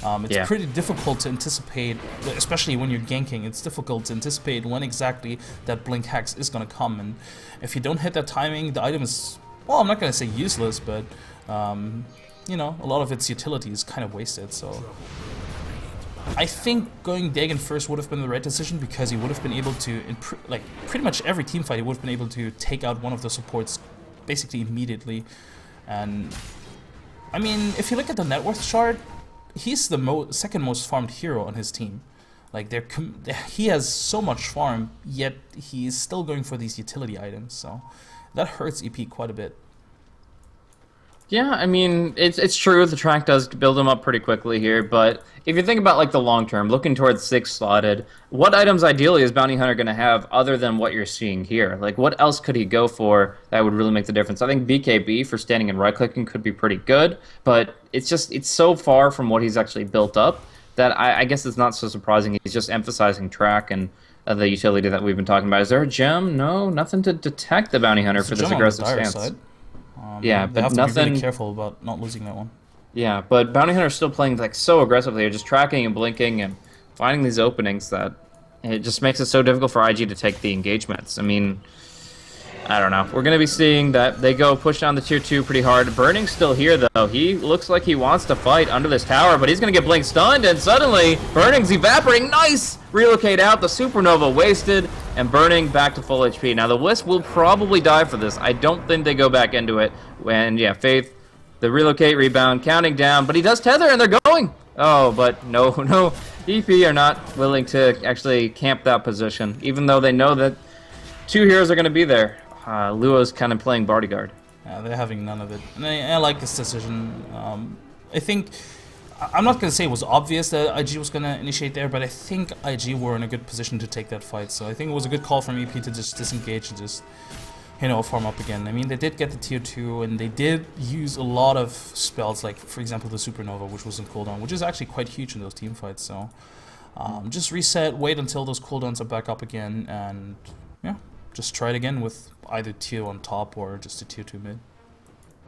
It's pretty difficult to anticipate, especially when you're ganking, it's difficult to anticipate when exactly that Blink Hex is gonna come, and if you don't hit that timing, the item is, well, I'm not gonna say useless, but you know, a lot of its utility is kind of wasted, so I think going Dagon first would have been the right decision, because he would have been able to, like, pretty much every team fight, he would have been able to take out one of the supports basically immediately. And I mean, if you look at the net worth chart, he's the second most farmed hero on his team. Like, he has so much farm, yet he's still going for these utility items, so that hurts EP quite a bit. Yeah, I mean, it's true, the track does build him up pretty quickly here, but if you think about like the long term, looking towards 6 slotted, what items ideally is Bounty Hunter going to have other than what you're seeing here? Like, what else could he go for that would really make the difference? I think BKB for standing and right-clicking could be pretty good, but it's so far from what he's actually built up that I guess it's not so surprising. He's just emphasizing track and the utility that we've been talking about. Is there a gem? No, nothing to detect the Bounty Hunter for this aggressive stance. Side. Yeah, they but have to nothing. be really careful about not losing that one. Yeah, but Bounty Hunter's still playing like so aggressively, just tracking and blinking and finding these openings that it just makes it so difficult for IG to take the engagements. I mean, I don't know. We're going to be seeing that they go push down the tier 2 pretty hard. Burning's still here, though. He looks like he wants to fight under this tower, but he's going to get blink stunned, and suddenly Burning's evaporating. Nice! Relocate out. The Supernova wasted, and Burning back to full HP. Now, the Wisp will probably die for this. I don't think they go back into it. And, yeah, Faith, the relocate, rebound, counting down, but he does tether, and they're going! Oh, but no. EP are not willing to actually camp that position, even though they know that 2 heroes are going to be there. Luo's kind of playing bodyguard. Yeah, they're having none of it. And I like this decision. I think, I'm not going to say it was obvious that IG was going to initiate there, but I think IG were in a good position to take that fight. So I think it was a good call from EP to just disengage and just farm up again. I mean, they did get the tier 2, and they did use a lot of spells, like, for example, the Supernova, which was in cooldown, which is actually quite huge in those team fights, so just reset, wait until those cooldowns are back up again, and, yeah, just try it again with either tier on top or just a tier 2 mid.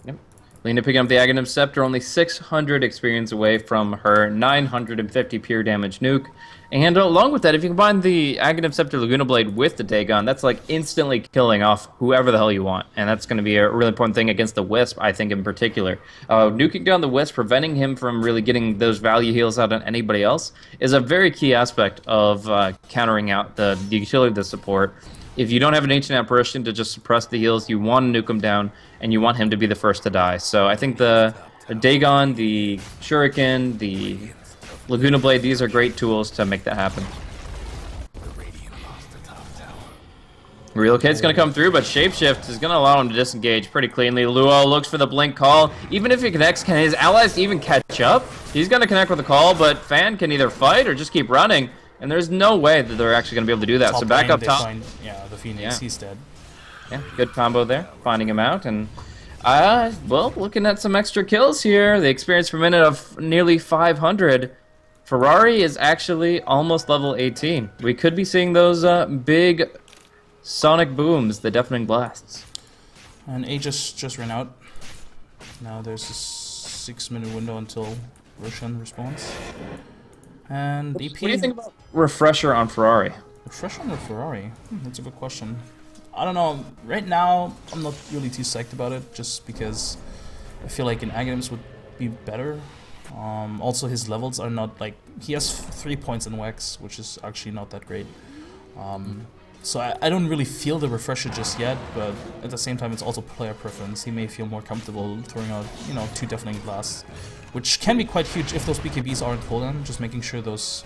Yep. Lina picking up the Aghanim Scepter, only 600 experience away from her 950 pure damage nuke. And along with that, if you combine the Aghanim Scepter Laguna Blade with the Dagon, that's like instantly killing off whoever the hell you want. And that's going to be a really important thing against the Wisp, I think, in particular. Nuking down the Wisp, preventing him from really getting those value heals out on anybody else, is a very key aspect of countering out the utility of the support. If you don't have an Ancient Apparition to just suppress the heals, you want to nuke him down, and you want him to be the first to die. So I think the Dagon, the Shuriken, the Laguna Blade, these are great tools to make that happen. Relocate's going to come through, but Shapeshift is going to allow him to disengage pretty cleanly. Luo looks for the blink call. Even if he connects, can his allies even catch up? He's going to connect with the call, but Fan can either fight or just keep running. And there's no way that they're actually going to be able to do that. So back up top. Yeah, the Phoenix, he's dead. Yeah, good combo there, finding him out. And, well, looking at some extra kills here. The experience per minute of nearly 500. Ferrari is actually almost level 18. We could be seeing those big sonic booms, the deafening blasts. And A just ran out. Now there's a 6-minute window until Roshan responds. And EP. What do you think about Refresher on Ferrari? Refresher on the Ferrari? That's a good question. I don't know. Right now, I'm not really too psyched about it, just because I feel like an Aghanims would be better. Also, his levels are not like... He has 3 points in Wax, which is actually not that great. So I don't really feel the Refresher just yet, but at the same time, it's also player preference. He may feel more comfortable throwing out, 2 deafening blasts, which can be quite huge if those BKBs aren't cooldown. Just making sure those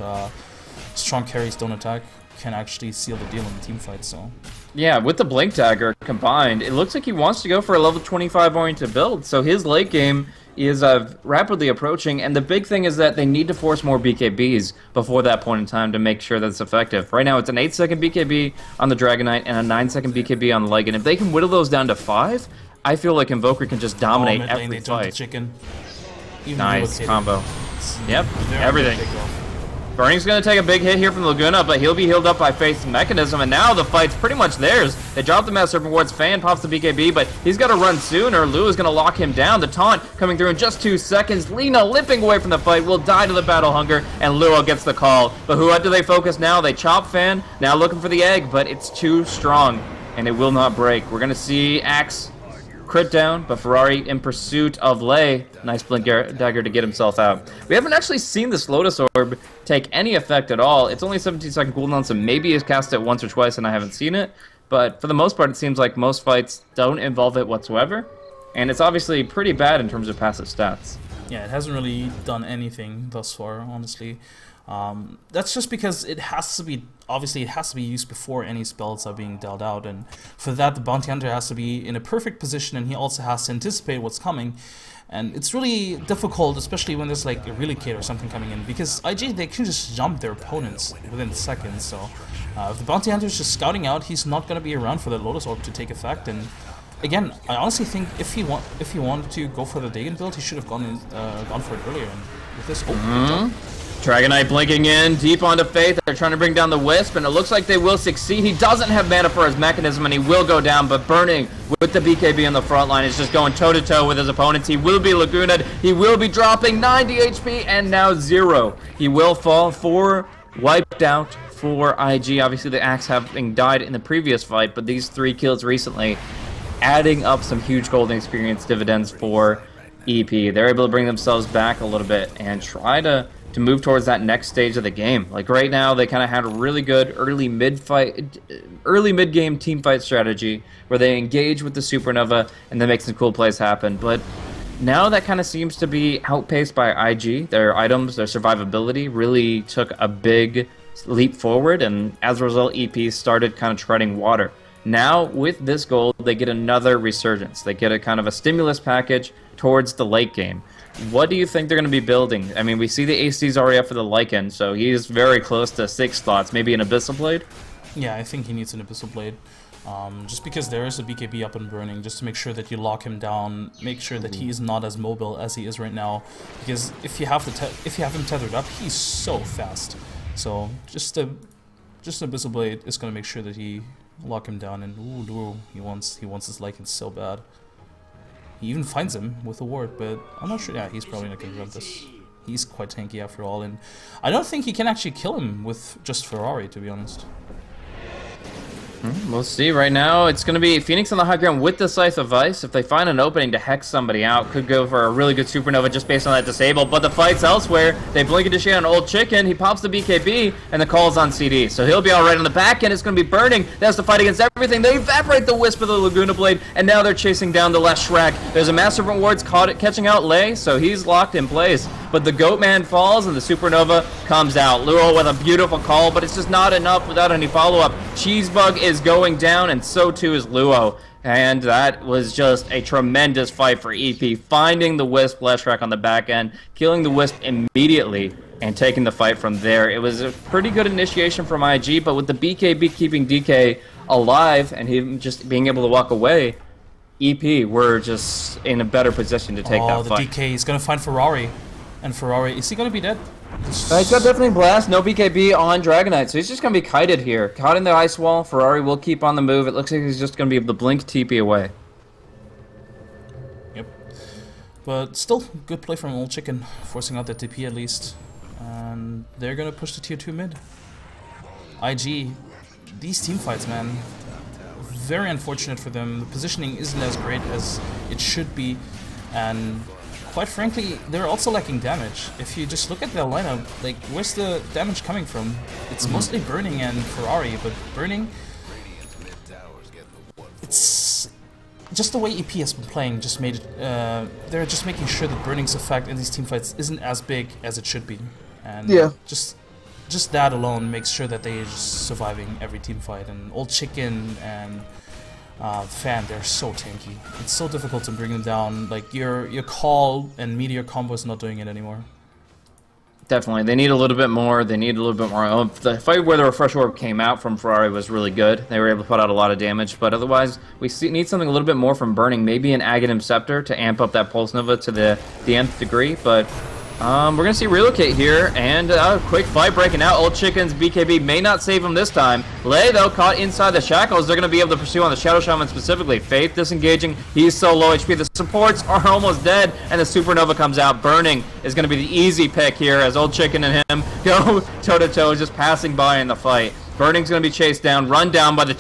strong carries don't attack can actually seal the deal in the team fight. So yeah, with the Blink Dagger combined, it looks like he wants to go for a level 25 oriented build. So his late game is rapidly approaching, and the big thing is that they need to force more BKBs before that point in time to make sure that it's effective. Right now, it's an 8-second BKB on the Dragon Knight and a 9-second BKB on the Leg, and if they can whittle those down to 5, I feel like Invoker can just dominate every fight. Chicken. Nice combo. Yep, everything. Burning's going to take a big hit here from Laguna, but he'll be healed up by Faith's Mechanism, and now the fight's pretty much theirs. They drop the Mass Serpent Wards, Fan pops the BKB, but he's got to run soon or Lu is going to lock him down. The taunt coming through in just 2 seconds. Lina limping away from the fight will die to the Battle Hunger, and Luo gets the call. But what do they focus now? They chop Fan, now looking for the egg, but it's too strong, and it will not break. We're going to see Axe crit down, but Ferrari in pursuit of Lei. Nice Blink Dagger to get himself out. We haven't actually seen this Lotus Orb take any effect at all. It's only 17-second cooldown, so maybe he's cast it once or twice and I haven't seen it. But for the most part, it seems like most fights don't involve it whatsoever. And it's obviously pretty bad in terms of passive stats. Yeah, it hasn't really done anything thus far, honestly. That's just because it has to be, obviously it has to be used before any spells are being dealt out, and for that the Bounty Hunter has to be in a perfect position, and he also has to anticipate what's coming. And it's really difficult, especially when there's like a Relocate or something coming in, because IG, they can just jump their opponents within seconds. So if the Bounty Hunter is just scouting out, he's not going to be around for the Lotus Orb to take effect. And again, I honestly think if he wanted to go for the Dagon build, he should have gone for it earlier. And with this, Dragon Knight blinking in, deep onto Faith. They're trying to bring down the Wisp, and it looks like they will succeed. He doesn't have mana for his Mechanism, and he will go down, but Burning with the BKB on the front line is just going toe-to-toe with his opponents. He will be Laguna'd. He will be dropping 90 HP, and now 0. He will fall. 4 wiped out for IG. Obviously, the Axe having died in the previous fight, but these 3 kills recently adding up some huge golden experience dividends for EP. They're able to bring themselves back a little bit and try to move towards that next stage of the game. Like right now, they kind of had a really good early mid-game team fight strategy where they engage with the Supernova and they make some cool plays happen. But now that kind of seems to be outpaced by IG. Their items, their survivability really took a big leap forward, and as a result, EP started kind of treading water. Now, with this gold, they get another resurgence. They get a kind of a stimulus package towards the late game. What do you think they're going to be building? I mean, we see the AC's already up for the Lycan, so he's very close to 6 slots. Maybe an Abyssal Blade? Yeah, I think he needs an Abyssal Blade. Just because there is a BKB up and burning, just to make sure that you lock him down, make sure that he is not as mobile as he is right now. Because if you have him tethered up, he's so fast. So just a Abyssal Blade is gonna make sure that he lock him down. And ooh, he wants his Lycan so bad. He even finds him with a ward, but I'm not sure. Yeah, he's probably not gonna grab this. He's quite tanky after all, and I don't think he can actually kill him with just Ferrari, to be honest. We'll see. Right now, it's going to be Phoenix on the high ground with the Scythe of Ice. If they find an opening to hex somebody out, could go for a really good Supernova just based on that disable. But the fight's elsewhere. They blink into shade on Old Chicken. He pops the BKB, and the call's on CD. So he'll be all right on the back end. It's going to be burning. That's the fight against everything. They evaporate the Wisp of the Laguna Blade, and now they're chasing down the last Shrek. There's a Master of Rewards catching out Lei, so he's locked in place. But the Goatman falls, and the Supernova comes out. Luo with a beautiful call, but it's just not enough without any follow-up. Cheesebug is going down, and so too is Luo. And that was just a tremendous fight for EP, finding the Wisp Leshrac on the back end, killing the Wisp immediately, and taking the fight from there. It was a pretty good initiation from IG, but with the BKB keeping DK alive, and him just being able to walk away, EP were just in a better position to take that fight. Oh, the DK, he's going to find Ferrari. And Ferrari, is he going to be dead? He's got definitely Blast, no BKB on Dragonite, so he's just going to be kited here. Caught in the ice wall, Ferrari will keep on the move. It looks like he's just going to be able to blink TP away. Yep. But still, good play from Old Chicken, forcing out the TP at least. And they're going to push the tier 2 mid. IG, these team fights, man, very unfortunate for them. The positioning isn't as great as it should be, and quite frankly, they're also lacking damage. If you just look at their lineup, like, where's the damage coming from? It's mostly Burning and Ferrari, but Burning, it's just the way EP has been playing just made it, they're just making sure that Burning's effect in these teamfights isn't as big as it should be. And yeah, just that alone makes sure that they're just surviving every teamfight. And Old Chicken and Fan, they're so tanky. It's so difficult to bring them down. Like, your call and meteor combo is not doing it anymore. Definitely. They need a little bit more. They need a little bit more. The fight where the Refresh Orb came out from Ferrari was really good. They were able to put out a lot of damage, but otherwise, we need something a little bit more from Burning. Maybe an Aghanim Scepter to amp up that Pulse Nova to the nth degree, but we're going to see Relocate here, and a quick fight breaking out. Old Chicken's BKB may not save him this time. Lei, though, caught inside the shackles. They're going to be able to pursue on the Shadow Shaman specifically. Faith disengaging. He's so low HP. The supports are almost dead, and the Supernova comes out. Burning is going to be the easy pick here as Old Chicken and him go toe-to-toe, just passing by in the fight. Burning's going to be chased down, run down by the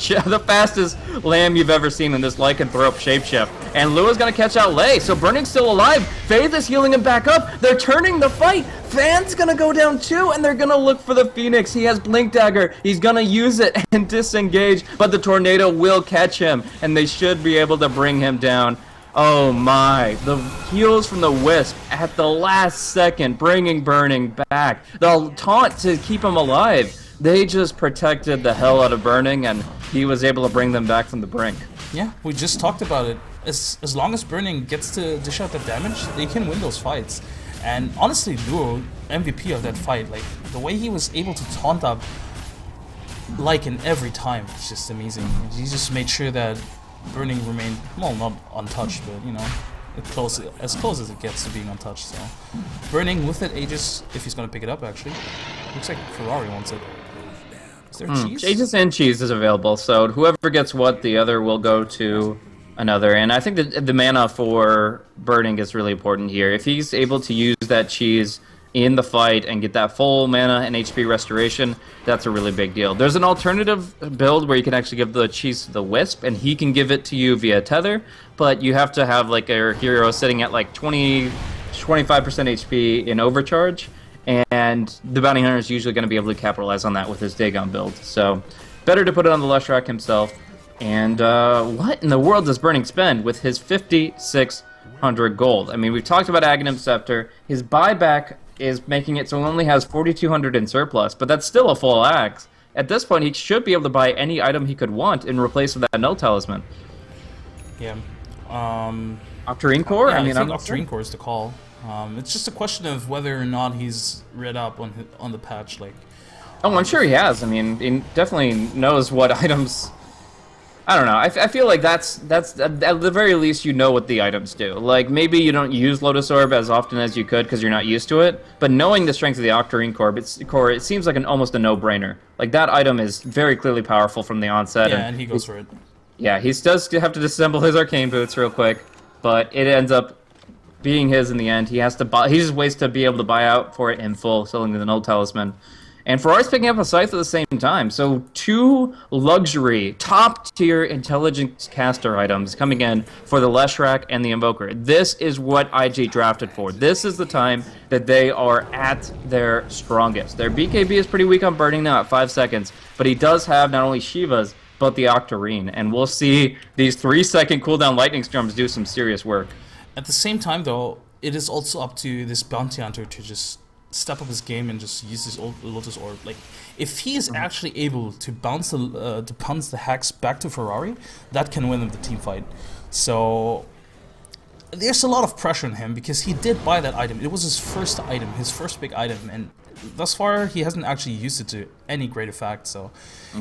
fastest lamb you've ever seen in this lycanthrope shapeshift. And Lua's going to catch out Lei, so Burning's still alive. Faith is healing him back up. They're turning the fight. Fan's going to go down too, and they're going to look for the Phoenix. He has Blink Dagger. He's going to use it and disengage, but the Tornado will catch him, and they should be able to bring him down. Oh my, the heals from the Wisp at the last second, bringing Burning back. The taunt to keep him alive. They just protected the hell out of Burning, and he was able to bring them back from the brink. Yeah, we just talked about it. As long as Burning gets to dish out the damage, they can win those fights. And honestly, Luo, MVP of that fight, like, the way he was able to taunt up Lycan every time, it's just amazing. He just made sure that Burning remained, well, not untouched, but, you know, as close as it gets to being untouched. So Burning with that Aegis, if he's going to pick it up, actually. Looks like Ferrari wants it. Is there cheese? Aegis and cheese is available, so whoever gets what, the other will go to another. And I think that the mana for Burning is really important here. If he's able to use that cheese in the fight and get that full mana and HP restoration, that's a really big deal. There's an alternative build where you can actually give the cheese to the Wisp, and he can give it to you via tether, but you have to have like a hero sitting at like 25% HP in overcharge, and the Bounty Hunter is usually going to be able to capitalize on that with his Dagon build. So better to put it on the Leshrac himself. And what in the world does Burning spend with his 5,600 gold? I mean, we've talked about Aghanim Scepter. His buyback is making it so he only has 4,200 in surplus, but that's still a full axe. At this point, he should be able to buy any item he could want in replace of that Null Talisman. Yeah. Octarine Core? Yeah, I think Octarine Core is the call. It's just a question of whether or not he's read up on the patch. Like, oh, I'm sure he has. I mean, he definitely knows what items I don't know. I feel like that's at the very least you know what the items do. Like maybe you don't use Lotus Orb as often as you could because you're not used to it. But knowing the strength of the Octarine core, it seems like almost a no-brainer. Like that item is very clearly powerful from the onset. Yeah, and he goes for it. Yeah, he does have to disassemble his Arcane Boots real quick, but it ends up being his in the end. He has to buy. He just waits to be able to buy out for it in full, selling the Null Talisman. And Ferrari's picking up a Scythe at the same time. So 2 luxury, top-tier intelligence caster items coming in for the Leshrac and the Invoker. This is what IG drafted for. This is the time that they are at their strongest. Their BKB is pretty weak on burning now at 5 seconds, but he does have not only Shiva's, but the Octarine. And we'll see these 3-second cooldown Lightning Storms do some serious work. At the same time, though, it is also up to this Bounty Hunter to just step up his game and just use his Lotus Orb. Like, if he is actually able to bounce the hacks back to Ferrari, that can win him the team fight. So there's a lot of pressure on him because he did buy that item. It was his first item, his first big item, and thus far he hasn't actually used it to any great effect. So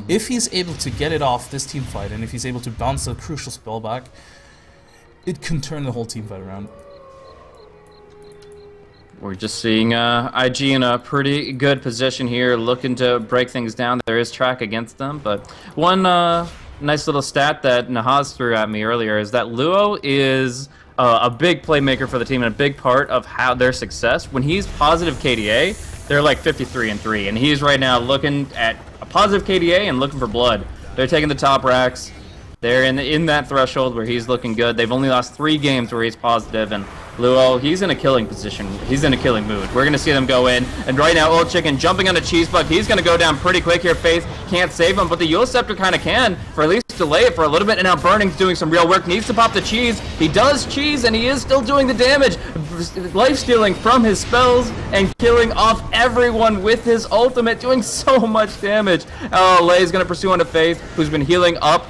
if he's able to get it off this team fight, and if he's able to bounce the crucial spell back, it can turn the whole team fight around. We're just seeing IG in a pretty good position here, looking to break things down. There is track against them, but one nice little stat that Nahaz threw at me earlier is that Luo is a big playmaker for the team and a big part of how their success. When he's positive KDA, they're like 53-3, and he's right now looking at a positive KDA and looking for blood. They're taking the top racks. They're in that threshold where he's looking good. They've only lost 3 games where he's positive, and Luo, he's in a killing position. He's in a killing mood. We're going to see them go in, and right now, Old Chicken jumping on a Cheese Bug. He's going to go down pretty quick here. Faith can't save him, but the Eul Scepter kind of can, for at least delay it for a little bit, and now Burning's doing some real work. Needs to pop the cheese. He does cheese, and he is still doing the damage. Life-stealing from his spells and killing off everyone with his ultimate, doing so much damage. Oh, Lei's going to pursue onto Faith, who's been healing up.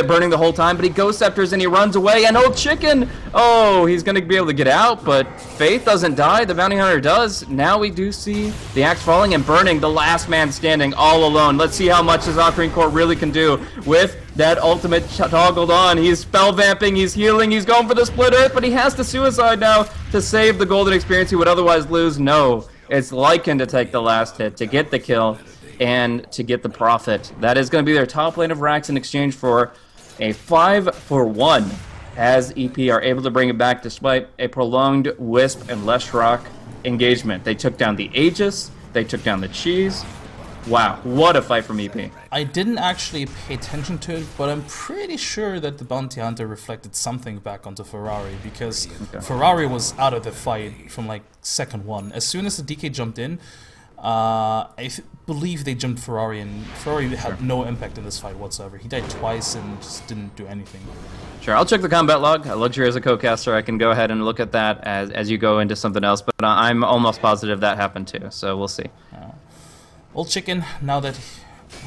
Burning the whole time, but he Ghost Scepters and he runs away, and Old Chicken, oh, he's going to be able to get out, but Faith doesn't die, the Bounty Hunter does. Now we do see the axe falling and Burning, the last man standing all alone. Let's see how much his Octarine Core really can do with that ultimate toggled on. He's spell vamping, he's healing, he's going for the Split Earth, but he has to suicide now to save the golden experience he would otherwise lose. No, it's Lycan to take the last hit, to get the kill, and to get the profit. That is going to be their top lane of racks in exchange for a 5-for-1, as EP are able to bring it back despite a prolonged Wisp and Leshrac engagement. They took down the Aegis, they took down the Cheese. Wow, what a fight from EP. I didn't actually pay attention to it, but I'm pretty sure that the Bounty Hunter reflected something back onto Ferrari, because Ferrari was out of the fight from like second 1. As soon as the DK jumped in, I believe they jumped Ferrari, and Ferrari had no impact in this fight whatsoever. He died twice and just didn't do anything. Sure, I'll check the combat log. Luxury as a co-caster, I can go ahead and look at that as you go into something else, but I'm almost positive that happened too, so we'll see. Old Chicken, now that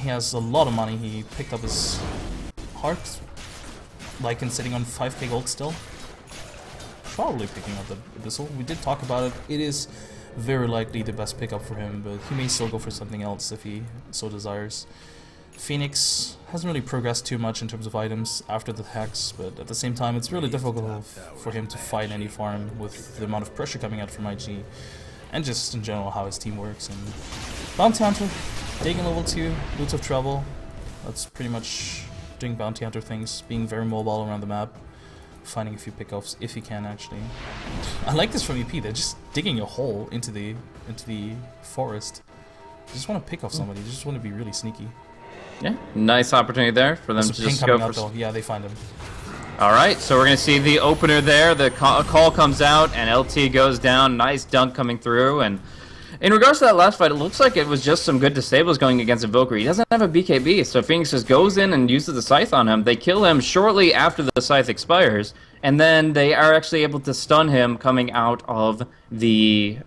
he has a lot of money, he picked up his heart, Lycan sitting on 5k gold still. Probably picking up the Abyssal. We did talk about it. It is very likely the best pickup for him, but he may still go for something else if he so desires. Phoenix hasn't really progressed too much in terms of items after the hacks, but at the same time it's really difficult for him to fight any farm with the amount of pressure coming out from IG, and just in general how his team works. And Bounty Hunter, taking level 2, Boots of Trouble, that's pretty much doing Bounty Hunter things, being very mobile around the map, finding a few pickups if he can actually. I like this from EP. They're just digging a hole into the forest. They just want to pick off somebody. They just want to be really sneaky. Yeah, nice opportunity there for them to just go for. Though. Yeah, they find him. All right, so we're gonna see the opener there. The call comes out and LT goes down. Nice dunk coming through. And in regards to that last fight, it looks like it was just some good disables going against Invoker. He doesn't have a BKB, so Phoenix just goes in and uses the Scythe on him. They kill him shortly after the Scythe expires, and then they are actually able to stun him coming out of the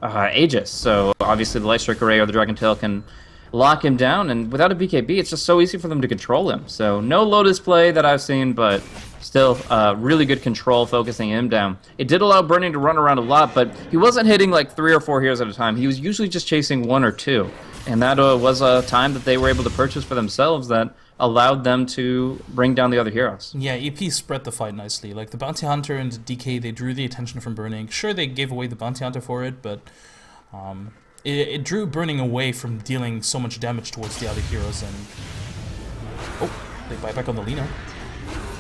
Aegis. So obviously the Lightstrike Array or the Dragon Tail can lock him down, and without a BKB, it's just so easy for them to control him. So no Lotus play that I've seen, but still really good control focusing him down. It did allow Burning to run around a lot, but he wasn't hitting like 3 or 4 heroes at a time. He was usually just chasing 1 or 2, and that was a time that they were able to purchase for themselves that allowed them to bring down the other heroes. Yeah, EP spread the fight nicely. Like the Bounty Hunter and the DK, they drew the attention from Burning. Sure, they gave away the Bounty Hunter for it, but it drew Burning away from dealing so much damage towards the other heroes. And oh, they buy back on the Lina.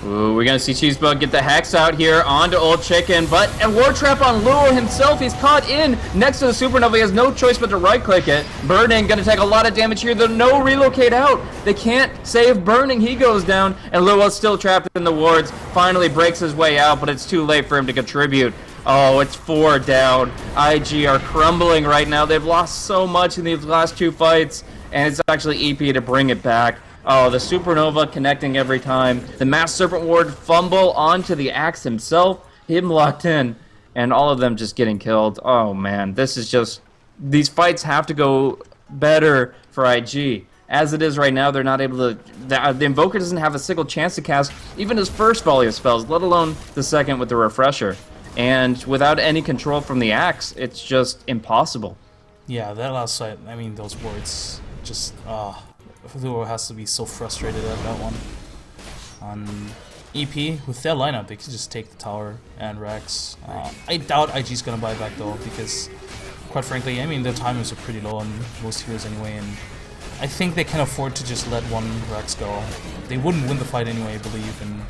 Ooh, we're gonna see Cheesebug get the Hex out here onto Old Chicken, but a War Trap on Luo himself. He's caught in next to the Supernova. He has no choice but to right-click it. Burning gonna take a lot of damage here. There's no relocate out. They can't save Burning. He goes down, and Luo's still trapped in the wards. Finally breaks his way out, but it's too late for him to contribute. Oh, it's 4 down. IG are crumbling right now. They've lost so much in these last 2 fights, and it's actually EP to bring it back. Oh, the Supernova connecting every time. The Mass Serpent Ward fumble onto the Axe himself. Him locked in. And all of them just getting killed. Oh, man. This is just... These fights have to go better for IG. As it is right now, they're not able to... The Invoker doesn't have a single chance to cast even his first volley of spells, let alone the second with the Refresher. And without any control from the Axe, it's just impossible. Yeah, that last fight, I mean, those wards just... Luo has to be so frustrated at that one. On EP, with their lineup, they can just take the tower and Rex. I doubt IG's gonna buy back though, because quite frankly, I mean, their timings are pretty low on most heroes anyway, and I think they can afford to just let one Rex go. They wouldn't win the fight anyway, I believe, and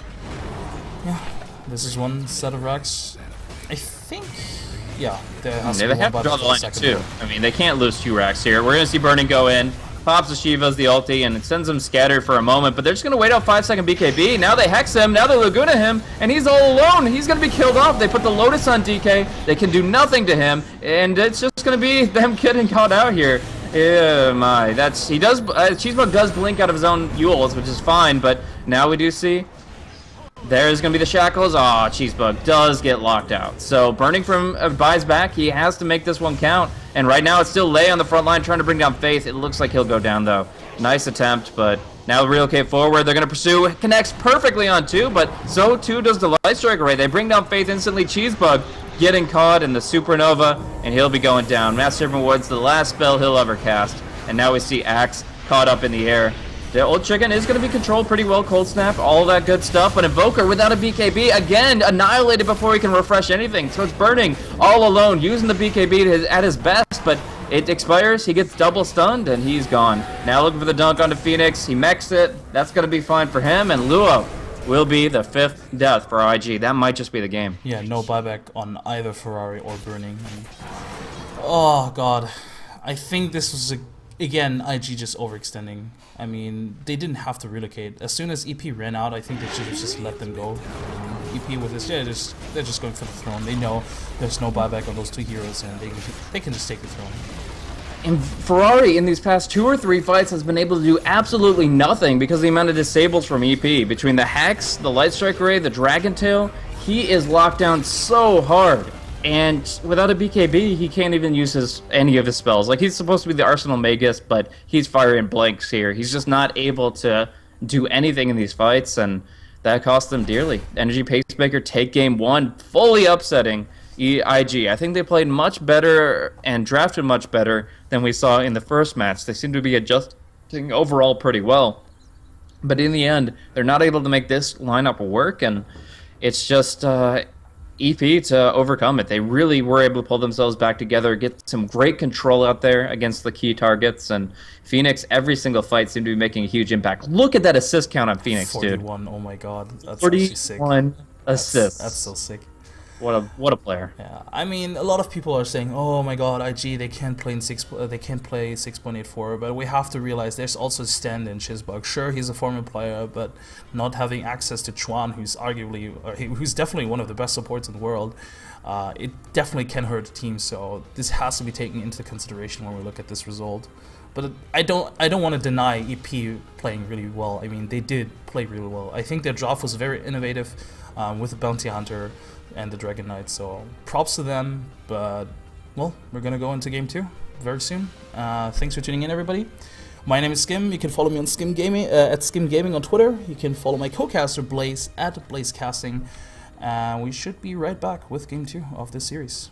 yeah, this is one set of Rex. I think, yeah, there has to be one draw the line too. I mean, they can't lose 2 Rex here. We're gonna see Burning go in. Pops the Shiva's the ulti, and it sends him scattered for a moment, but they're just going to wait out 5-second BKB. Now they Hex him, now they Laguna him, and he's all alone. He's going to be killed off. They put the Lotus on DK. They can do nothing to him, and it's just going to be them getting caught out here. Yeah, my. He does, Cheesebug does blink out of his own Euls, which is fine, but now we do see there's going to be the Shackles. Aw, Cheesebug does get locked out. So Burning from buys back. He has to make this one count. And right now it's still Lei on the front line trying to bring down Faith. It looks like he'll go down though. Nice attempt, but now relocate forward. They're going to pursue. Connects perfectly on 2, but so too does the Light Strike Array. They bring down Faith instantly. Cheesebug getting caught in the Supernova, and he'll be going down. Mass Serpent Ward's the last spell he'll ever cast. And now we see Axe caught up in the air. The Old Chicken is going to be controlled pretty well, Cold Snap, all that good stuff, but Invoker without a BKB, again, annihilated before he can refresh anything, so it's Burning all alone, using the BKB at his best, but it expires, he gets double stunned, and he's gone. Now looking for the dunk onto Phoenix, he mechs it, that's going to be fine for him, and Luo will be the 5th death for IG. That might just be the game. Yeah, no buyback on either Ferrari or Burning. Oh, God. I think this was, again, IG just overextending. I mean, they didn't have to relocate. As soon as EP ran out, I think they should have just let them go. EP with this, yeah, they're just going for the throne. They know there's no buyback on those 2 heroes, and they can just take the throne. And Ferrari in these past 2 or 3 fights has been able to do absolutely nothing because of the amount of disables from EP. Between the Hex, the Light Strike Array, the Dragon Tail, he is locked down so hard. And without a BKB, he can't even use any of his spells. Like, he's supposed to be the Arsenal Magus, but he's firing blanks here. He's just not able to do anything in these fights, and that cost them dearly. Energy Pacemaker take game 1, fully upsetting IG. I think they played much better and drafted much better than we saw in the first match. They seem to be adjusting overall pretty well. But in the end, they're not able to make this lineup work, and it's just... EP to overcome it. They really were able to pull themselves back together, get some great control out there against the key targets, and Phoenix, every single fight, seemed to be making a huge impact. Look at that assist count on Phoenix, 41, dude. Oh my god. That's 41 assists. That's so sick. What a player. Yeah, I mean, a lot of people are saying, "Oh my God, IG they can't play 6.84," but we have to realize there's also a stand in Cheesebug. Sure, he's a former player, but not having access to Chuan, who's definitely one of the best supports in the world, it definitely can hurt the team. So this has to be taken into consideration when we look at this result. But I don't want to deny EP playing really well. I mean, they did play really well. I think their draft was very innovative with the Bounty Hunter and the Dragon Knight, so props to them. But well, we're gonna go into game 2 very soon. Thanks for tuning in, everybody. My name is Skim. You can follow me on Skim Gaming at Skim Gaming on Twitter. You can follow my co-caster Blaze at BlazeCasting. We should be right back with game 2 of this series.